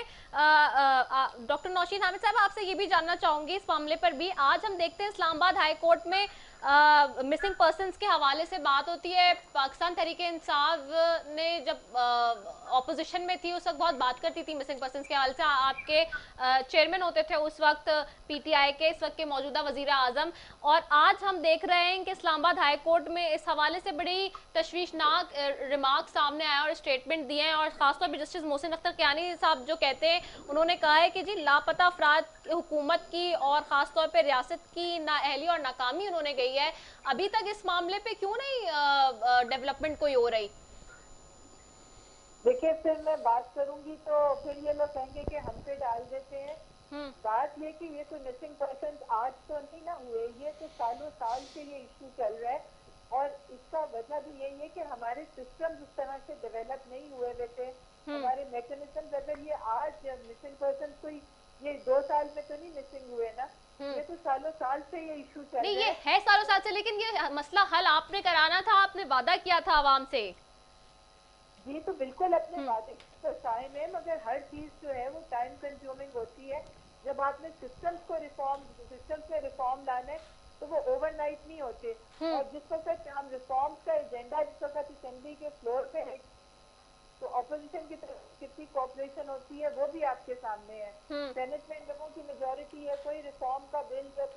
डॉक्टर नौशीन हामिद साहब आपसे ये भी जानना चाहूंगी इस मामले पर भी। आज हम देखते हैं इस्लामाबाद हाई कोर्ट में मिसिंग पर्सन्स के हवाले से बात होती है। पाकिस्तान तहरीके इंसाफ ने जब ऑपोजिशन में थी उस वक्त बहुत बात करती थी मिसिंग पर्सन्स के हवाले से। आपके चेयरमैन होते थे उस वक्त पीटीआई के, इस वक्त के मौजूदा वजीर आजम। और आज हम देख रहे हैं कि इस्लामाबाद हाई कोर्ट में इस हवाले से बड़ी तशवीशनाक रिमार्क सामने आया और स्टेटमेंट दिए हैं। और खासतौर पर जस्टिस मोहसिन अख्तर कियानी साहब जो कहते हैं, उन्होंने कहा है कि जी लापता अफराद हुकूमत की और ख़ासतौर पर रियासत की नाअहली और नाकामी उन्होंने गई है। अभी तक इस मामले पे क्यों नहीं डेवलपमेंट कोई हो रही? देखिए फिर मैं बात करूंगी तो फिर ये लोग कहेंगे कि हम पे डाल देते हैं। बात ये कि ये कोई मिसिंग पर्सन आज तो नहीं ना हुए, ये तो सालों साल से ये इशू चल रहा है। और इसका वजह भी यही है कि हमारे सिस्टम उस तरह से डेवलप नहीं हुए थे, हमारे मैकेनिज्म। अगर ये आज मिसिंग पर्सन कोई ये 2 साल में तो नहीं मिसिंग हुए ना, ये तो सालों साल से ये इशू चल रहा है। नहीं ये है सालों साल से, लेकिन ये मसला हल आपने कराना था, आपने वादा किया था आवाम से। जी तो बिल्कुल अपने वादे टाइम है, मगर हर चीज जो है वो टाइम कंज्यूमिंग होती है। जब आपने सिस्टम्स में रिफॉर्म लाना है तो वो ओवरनाइट नहीं होते। और जिस वक्त हम रिफॉर्म्स का एजेंडा जिस वक्त असेंबली के फ्लोर पे है, तो ऑपोजिशन की तरफ कितनी कोऑपरेशन होती है वो भी आपके सामने है। सेनेट में इन लोगों की मेजोरिटी है, कोई रिफॉर्म का बिल जब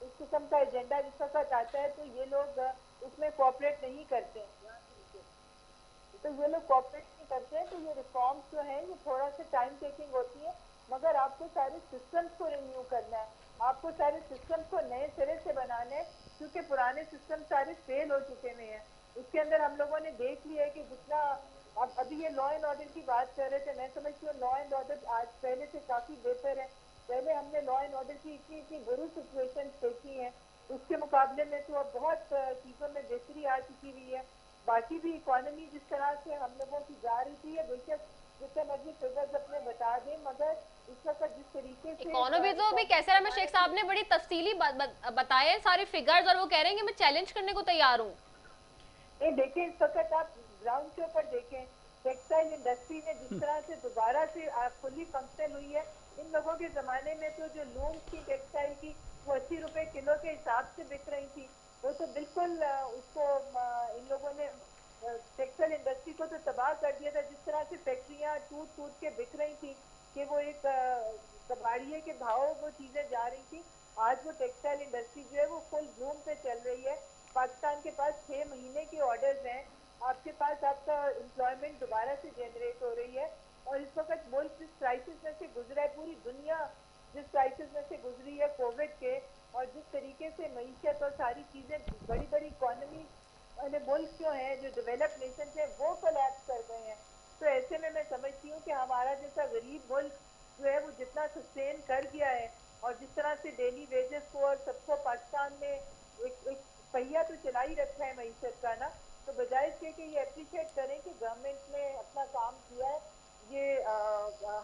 इस किस्म का एजेंडा जिस वक्त आता है तो ये लोग उसमें कोऑपरेट नहीं करते। तो ये लोग कोऑपरेट नहीं करते हैं, तो ये रिफॉर्म्स जो है ये थोड़ा सा टाइम टेकिंग होती है। मगर आपको सारे सिस्टम्स को रिन्यू करना है, आपको सारे सिस्टम्स को नए सिरे से बनाना है, क्योंकि पुराने सिस्टम सारे फेल हो चुके हुए हैं। उसके अंदर हम लोगों ने देख लिया है कि जितना अब अभी ये लॉ एंड ऑर्डर की बात कर रहे थे, मैं समझती हूँ लॉ एंड ऑर्डर आज पहले से काफी बेहतर है। पहले हमने लॉ एंड ऑर्डर की इतनी बुरी सिचुएशन देखी है, उसके मुकाबले में तो अब बहुत चीजों में बेहतरी आ चुकी हुई है। बाकी भी इकोनॉमी जिस तरह से हम लोगों की जा रही थी, बेशक जितने मर्जी फिगर्स अपने बता दें, मगर इस वक्त जिस तरीके से इकोनॉमी तो अभी कैसे रहा, शेख साहब ने बड़ी तफसीली बताए हैं सारे फिगर्स, और वो कह रहे हैं कि मैं चैलेंज करने को तैयार हूँ। देखें इस वक्त आप ग्राउंड के ऊपर देखें, टेक्सटाइल इंडस्ट्री ने जिस तरह से दोबारा से फुली फंक्शनल हुई है। इन लोगों के जमाने में तो जो लूम्स की टेक्सटाइल की वो 80 रुपए किलो के हिसाब से बिक रही थी, वो तो बिल्कुल उसको इन लोगों ने टेक्सटाइल इंडस्ट्री को तो तबाह कर दिया था। जिस तरह से फैक्ट्रियां टूट टूट के बिक रही थी कि वो एक कबाड़िए के भाव वो चीजें जा रही थी, आज वो टेक्सटाइल इंडस्ट्री जो है वो फुल ब्लूम पे चल रही है। पाकिस्तान के पास 6 महीने के ऑर्डर्स हैं, आपके पास आपका एम्प्लॉयमेंट दोबारा से जनरेट हो रही है। और इस वक्त मुल्क जिस क्राइसिस में से गुजरा है, पूरी दुनिया जिस क्राइसिस में से गुजरी है कोविड के, और जिस तरीके से मईशत और सारी चीजें बड़ी बड़ी इकोनॉमी वाले मुल्क जो हैं, जो डेवलप्ड नेशन हैं, वो कोलैप्स कर गए हैं। तो ऐसे में मैं समझती हूँ कि हमारा जैसा गरीब मुल्क जो है वो जितना सस्टेन कर गया है, और जिस तरह से डेली वेजेस को और सबको पाकिस्तान में एक पहिया तो चला ही रखा है मईशत का ना, तो बजाय इसके कि ये अप्रिशिएट करें कि गवर्नमेंट ने अपना काम किया है, ये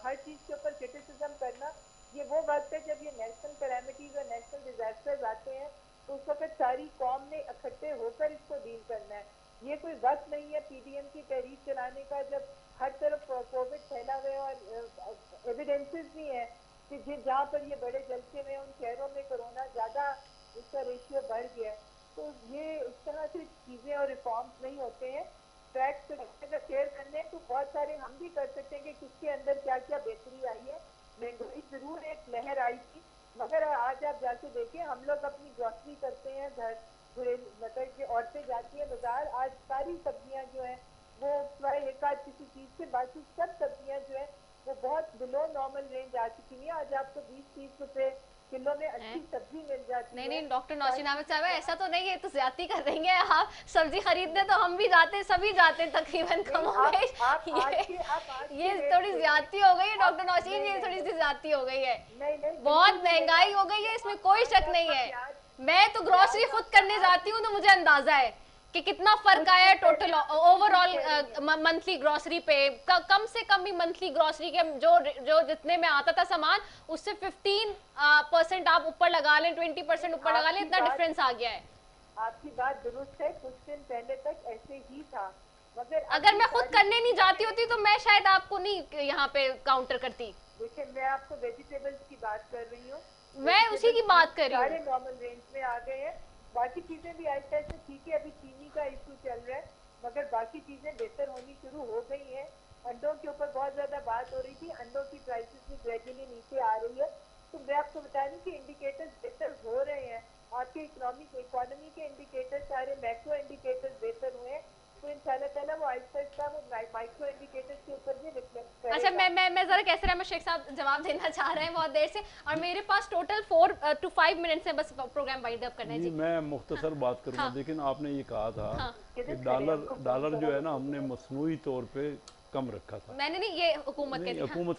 हर चीज के ऊपर क्रिटिसिज्म करना, ये वो वक्त है जब ये नेशनल कैलेमिटीज और नेशनल डिजास्टर्स आते हैं, तो उस वक्त सारी कौम ने इकट्ठे होकर इसको डील करना है। ये कोई वक्त नहीं है पीडीएम की तहरीक चलाने का, जब हर तरफ कोविड फैला हुआ है और एविडेंसेस भी हैं कि जहाँ पर ये बड़े जलसे में उन शहरों में कोरोना ज्यादा इसका रेशियो बढ़ गया है। तो ये इस तरह से चीजें और रिफॉर्म्स नहीं होते हैं। फैक्ट्स अगर शेयर करने हैं तो बहुत सारे हम भी कर सकते हैं कि किसके अंदर क्या क्या बेहतरी आई है। महंगाई जरूर एक लहर आई थी, मगर आज आप जाके देखें, हम लोग अपनी ग्रॉसरी करते हैं घर, मतलब कि औरतें जाती है बाजार, आज सारी सब्जियां जो है वो एक आध किसी चीज से, बाकी सब सब्जियां जो है वो बहुत बिलो नॉर्मल रेंज आ चुकी है। आज आपको 20-30 रुपए किलो में अच्छी सब्जी मिल जाती है। नहीं डॉक्टर नौशीन अहमद साहब ऐसा तो नहीं है, तो ज्यादती कर रही हैं आप। सब्जी खरीदने तो हम भी जाते हैं, सभी जाते हैं तकरीबन कम हो गए। ये थोड़ी ज्यादती हो गई है डॉक्टर नौशीन, ये थोड़ी सी ज्यादती हो गई है। बहुत महंगाई हो गई है, इसमें कोई शक नहीं है। मैं तो ग्रोसरी खुद करने जाती हूँ तो मुझे अंदाजा है कि कितना फर्क आया है टोटल ओवरऑल मंथली ग्रोसरी पे। कम से कम भी मंथली ग्रोसरी के जो जितने में आता था सामान, उससे 15% आप ऊपर लगा लें, 20% ऊपर लगा लें, इतना डिफरेंस आ गया है। आपकी बात दुरुस्त है, कुछ दिन पहले तक ऐसे ही था, मगर अगर मैं खुद करने नहीं जाती होती तो मैं शायद आपको नहीं यहाँ पे काउंटर करती। देखिए मैं आपको वेजिटेबल्स की बात कर रही हूँ, मैं उसी की बात कर रही हूँ। सारे नॉर्मल रेंज में आ गए हैं, बाकी चीजें भी आहिस्ता आहिस्ता ठीक है। अभी चीनी का इशू चल रहा है, मगर बाकी चीजें बेहतर होनी शुरू हो गई हैं। अंडों के ऊपर बहुत ज्यादा बात हो रही थी, अंडों की प्राइसेस भी ग्रेजुअली नीचे आ रही है। तो मैं आपको बता दूं कि इंडिकेटर्स बेहतर हो रहे हैं, आपके इकोनॉमी के इंडिकेटर्स, सारे मैक्रो इंडिकेटर्स बेहतर हुए हैं। तो इंशाल्लाह ताला वो आहिस्ता आहिस्ता वो माइक्रो इंडिकेटर्स के ऊपर भी रिफ्लेक्ट करेगा। अच्छा मैं जरा कैसे रहमत शेख साहब जवाब देना चाह रहे हैं बहुत देर से, और मेरे पास टोटल 4 to 5 मिनट्स है बस प्रोग्राम वाइंड अप करना है। जी मैं मुख्तसर बात करूँगा। लेकिन आपने ये कहा था कि डॉलर जो है ना हमने मसनूई तौर पे कम रखा था। मैंने नहीं, ये हुकूमत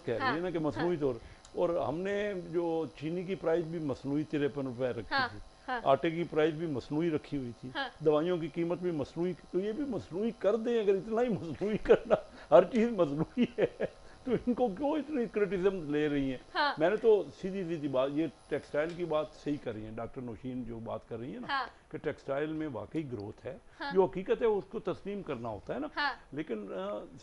कह रही है ना कि मसनूई तौर, और हमने जो चीनी की प्राइस भी मसनूई 53 रुपए रखी थी, आटे की प्राइस भी मसनूई रखी हुई थी, दवाइयों की कीमत भी मसनूई। तो ये भी मसनूई कर दें, अगर इतना ही मसनूई करना, हर चीज़ मसनूई है तो इनको क्यों इतनी क्रिटिसिज्म ले रही हैं। मैंने तो सीधी सीधी बात, ये टेक्सटाइल की बात सही कर रही हैं डॉक्टर नौशीन, जो बात कर रही है ना कि टेक्सटाइल में वाकई ग्रोथ है, जो हकीकत है उसको तस्लीम करना होता है ना। लेकिन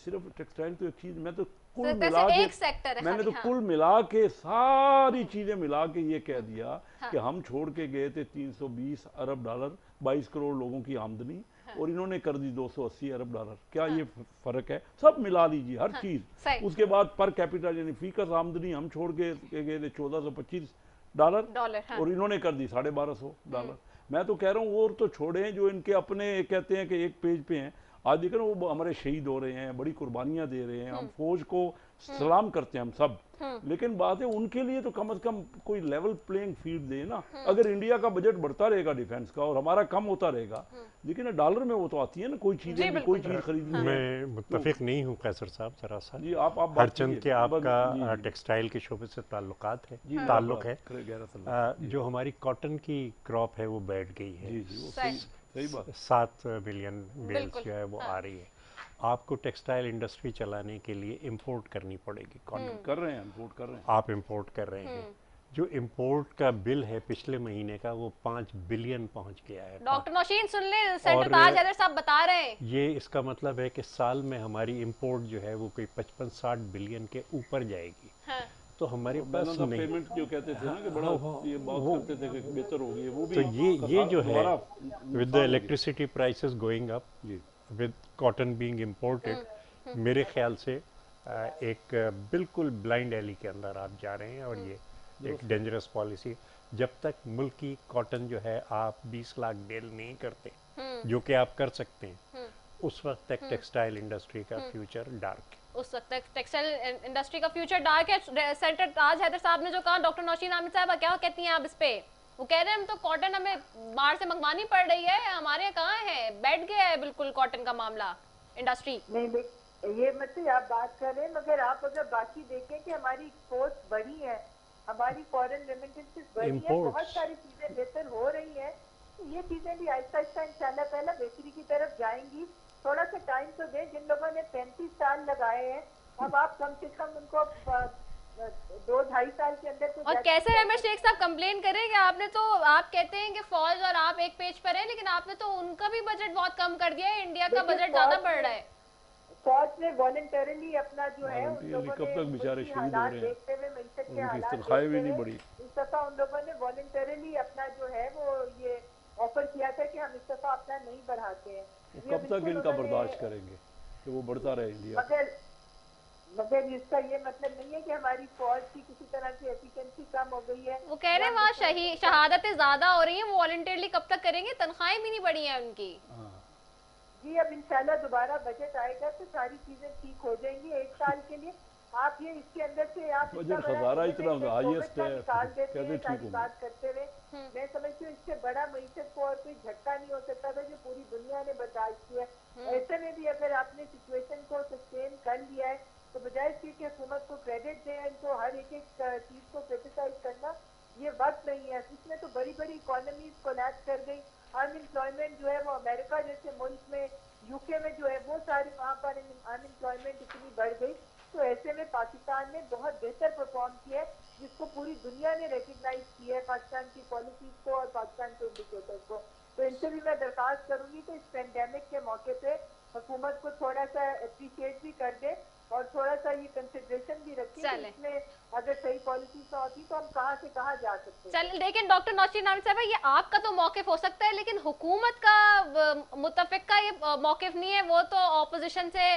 सिर्फ टेक्सटाइल तो एक चीज़, मैं तो कुल मिला के मैंने तो कुल मिला के सारी चीजें मिला के ये कह दिया कि हम छोड़ के गए थे 320 अरब डॉलर, 22 करोड़ लोगों की आमदनी, और इन्होंने कर दी 280 अरब डॉलर। क्या ये फर्क है? सब मिला लीजिए हर चीज। उसके बाद पर कैपिटल यानी फीकस आमदनी हम छोड़ के गए थे 1425 डॉलर, और इन्होंने कर दी 1250 डॉलर। मैं तो कह रहा हूँ, और तो छोड़े जो इनके अपने कहते हैं कि एक पेज पे हैं, आज देख रहे वो हमारे शहीद हो रहे हैं, बड़ी कुर्बानियां दे रहे हैं, हम फौज को सलाम करते हैं हम सब, लेकिन बात है उनके लिए तो कम से कम कोई लेवल प्लेइंग फील्ड दे ना। अगर इंडिया का बजट बढ़ता रहेगा डिफेंस का और हमारा कम होता रहेगा, लेकिन डॉलर में वो तो आती है ना कोई चीज खरीदनी है। मैं मुत्तफिक नहीं हूँ कैसर साहब, जरा सा जी आप हरचंद के आपका टेक्सटाइल के शोबे से ताल्लुक है। जो हमारी कॉटन की क्रॉप है वो बैठ गई है, 7 मिलियन बेल्स जो है वो आ रही है। आपको टेक्सटाइल इंडस्ट्री चलाने के लिए इंपोर्ट करनी पड़ेगी। कर रहे हैं, इंपोर्ट कर रहे हैं, आप इंपोर्ट कर रहे हैं। जो इंपोर्ट का बिल है पिछले महीने का वो 5 बिलियन पहुंच गया है। डॉक्टर नौशीन सुन ले, सेंटर ताज हैदर साहब बता रहे हैं। ये इसका मतलब है कि साल में हमारी इंपोर्ट जो है वो कोई 55-60 बिलियन के ऊपर जाएगी। तो हमारे पास नहीं, पेमेंट जो कहते थे ना कि बड़ा ये बात करते थे कि बेहतर हो गई, वो भी तो ये जो है with the electricity prices going up, with cotton being imported, मेरे ख्याल से एक बिल्कुल ब्लाइंड एली के अंदर आप जा रहे हैं, और ये एक डेंजरस पॉलिसी। जब तक मुल्क की कॉटन जो है आप 20 लाख बेल नहीं करते, जो कि आप कर सकते हैं, उस वक्त तक टेक्सटाइल इंडस्ट्री का फ्यूचर डार्क है। उस वक्त तक टेक्सटाइल इंडस्ट्री का फ्यूचर डार्क है। सेंटर ताज हैदर साहब ने जो कहा, डॉक्टर नौशीन अहमद साहब क्या कहती हैं आप इस पे? वो कह रहे हैं हम तो कॉटन हमें बाहर से मंगवानी पड़ रही है, हमारे यहाँ कहाँ है, बैठ गया है बिल्कुल कॉटन का मामला इंडस्ट्री। नहीं ये मतलब आप बात कर रहे हैं, मगर आप अगर बाकी देखें कि हमारी एक्सपोर्ट्स बढ़ी है, हमारी फॉरेन रेमिटेंसेस बढ़ी है, बहुत सारी चीजें बेहतर हो रही हैं। ये चीजें भी आहिस्ता आहिस्ता इंशाल्लाह ताला बेहतरी की तरफ जाएंगी। थोड़ा सा टाइम तो दें, जिन लोगों ने 35 साल लगाए हैं, अब आप कम से कम उनको 2-2.5 साल के अंदर तो। और कैसे रहमत शेख साहब कंप्लेन करेंगे? आपने तो, आप कहते हैं कि फौज और आप एक पेज पर हैं, लेकिन आपने तो उनका भी बजट बहुत कम कर दिया है, इंडिया का बजट ज्यादा बढ़ रहा है। फौज ने वॉलंटरली अपना जो है उन लोगों कब तक बेचारे शहीद हो रहे हैं, देखते हुए मिलते के हालात तनख्वाहें भी नहीं बढ़ी। इस दफा उन लोगों ने वॉलंटरली अपना जो है वो ये ऑफर किया था कि हम इस दफा अपना नहीं बढ़ाते हैं। कब तक इनका बर्दाश्त करेंगे कि वो बढ़ता रहे इंडिया? मगर इसका ये मतलब नहीं है कि हमारी फौज की किसी तरह की एफिशिएंसी कम हो गई है। वो कह रहे हैं वहाँ शहादतें ज्यादा हो रही हैं, वो वॉलंटरली कब तक करेंगे? तनख्वाहें भी नहीं बढ़ी हैं उनकी। जी अब इंशाल्लाह दोबारा बजट आएगा तो सारी चीजें ठीक हो जाएंगी 1 साल के लिए। आप ये इसके अंदर से आप वजह इतना बड़ा खसारा इतना evidence हाईएस्ट कोविड का है, निकाल देते कैसे हैं ठीक सारी होगा? बात करते हुए। मैं समझती हूँ इससे बड़ा मीशत को और कोई झटका नहीं हो सकता था जो पूरी दुनिया ने बर्दाश्त किया है। ऐसे में भी अगर आपने सिचुएशन को सस्टेन कर लिया है तो बजाय इसके कि हुकूमत को क्रेडिट दें, इनको हर एक चीज को क्रिटिसाइज करना ये वक्त नहीं है। इसमें तो बड़ी बड़ी इकोनॉमीज कोलैप्स कर गई, अनएम्प्लॉयमेंट जो है वो अमेरिका जैसे मुल्क में, यूके में जो है वो सारी वहाँ पर अनएम्प्लॉयमेंट इतनी बढ़ गई। तो ऐसे में पाकिस्तान ने बहुत बेहतर परफॉर्म किया है, जिसको पूरी दुनिया ने रिकग्नाइज किया है, पाकिस्तान की पॉलिसीज को और पाकिस्तान के इंडिकेटर्स को। तो इनसे भी मैं दरख्वास्त करूंगी कि इस पेंडेमिक के मौके पे हुकूमत को थोड़ा सा अप्रिशिएट भी कर दे और थोड़ा सा ये कंसिडरेशन भी रखें कि इसमें अगर सही पॉलिसी ना होती तो हम कहाँ से कहाँ जा सकते हैं। चल लेकिन डॉक्टर नौशीन नाम साहब, ये आपका तो मौक़िफ़ हो सकता है, लेकिन हुकूमत का मुतफ़िक का ये मौक़िफ़ नहीं है। वो तो ऑपोजिशन से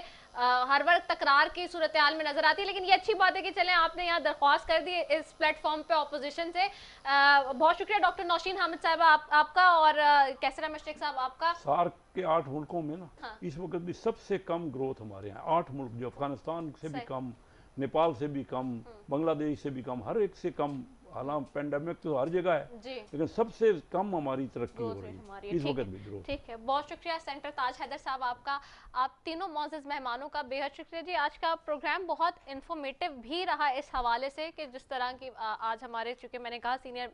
हर वक्त तकरार की सूरत हाल में नजर आती है। लेकिन ये अच्छी बात है कि चलें आपने यहाँ दरख्वास्त कर दी इस प्लेटफॉर्म पे ऑपोजिशन से। बहुत शुक्रिया डॉक्टर नौशीन हामिद साहबा आपका, और कैसरा मशरक साहब आपका। सार्क के 8 मुल्कों में ना इस वक्त भी सबसे कम ग्रोथ हमारे यहाँ, 8 मुल्क जो अफगानिस्तान से भी कम, नेपाल से भी कम, बांग्लादेश से भी कम, हर एक से कम। हालांकि पेंडेमिक तो हर जगह है लेकिन सबसे कम हमारी तरक्की हो रही है इस वक्त भी ग्रोथ। ठीक है, बहुत शुक्रिया सेंटर ताज हैदर साहब आपका, आप तीनों मौजूद मेहमानों का बेहद शुक्रिया जी। आज का प्रोग्राम बहुत इन्फॉर्मेटिव भी रहा इस हवाले से कि जिस तरह की आज हमारे, चूँकि मैंने कहा सीनियर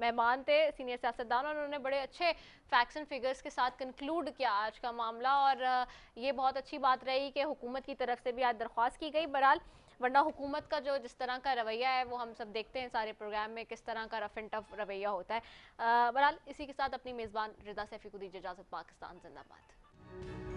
मेहमान थे, सीनियर सियासतदान, और उन्होंने बड़े अच्छे फैक्ट्स एंड फिगर्स के साथ कंक्लूड किया आज का मामला। और ये बहुत अच्छी बात रही कि हुकूमत की तरफ से भी आज दरख्वास्त की गई। बहरहाल वरना हुकूमत का जो जिस तरह का रवैया है वो हम सब देखते हैं सारे प्रोग्राम में, किस तरह का रफ एंड टफ रवैया होता है। बहरहाल इसी के साथ अपनी मेज़बान रिदा सैफी को दीजिए इजाज़त। पाकिस्तान जिंदाबाद।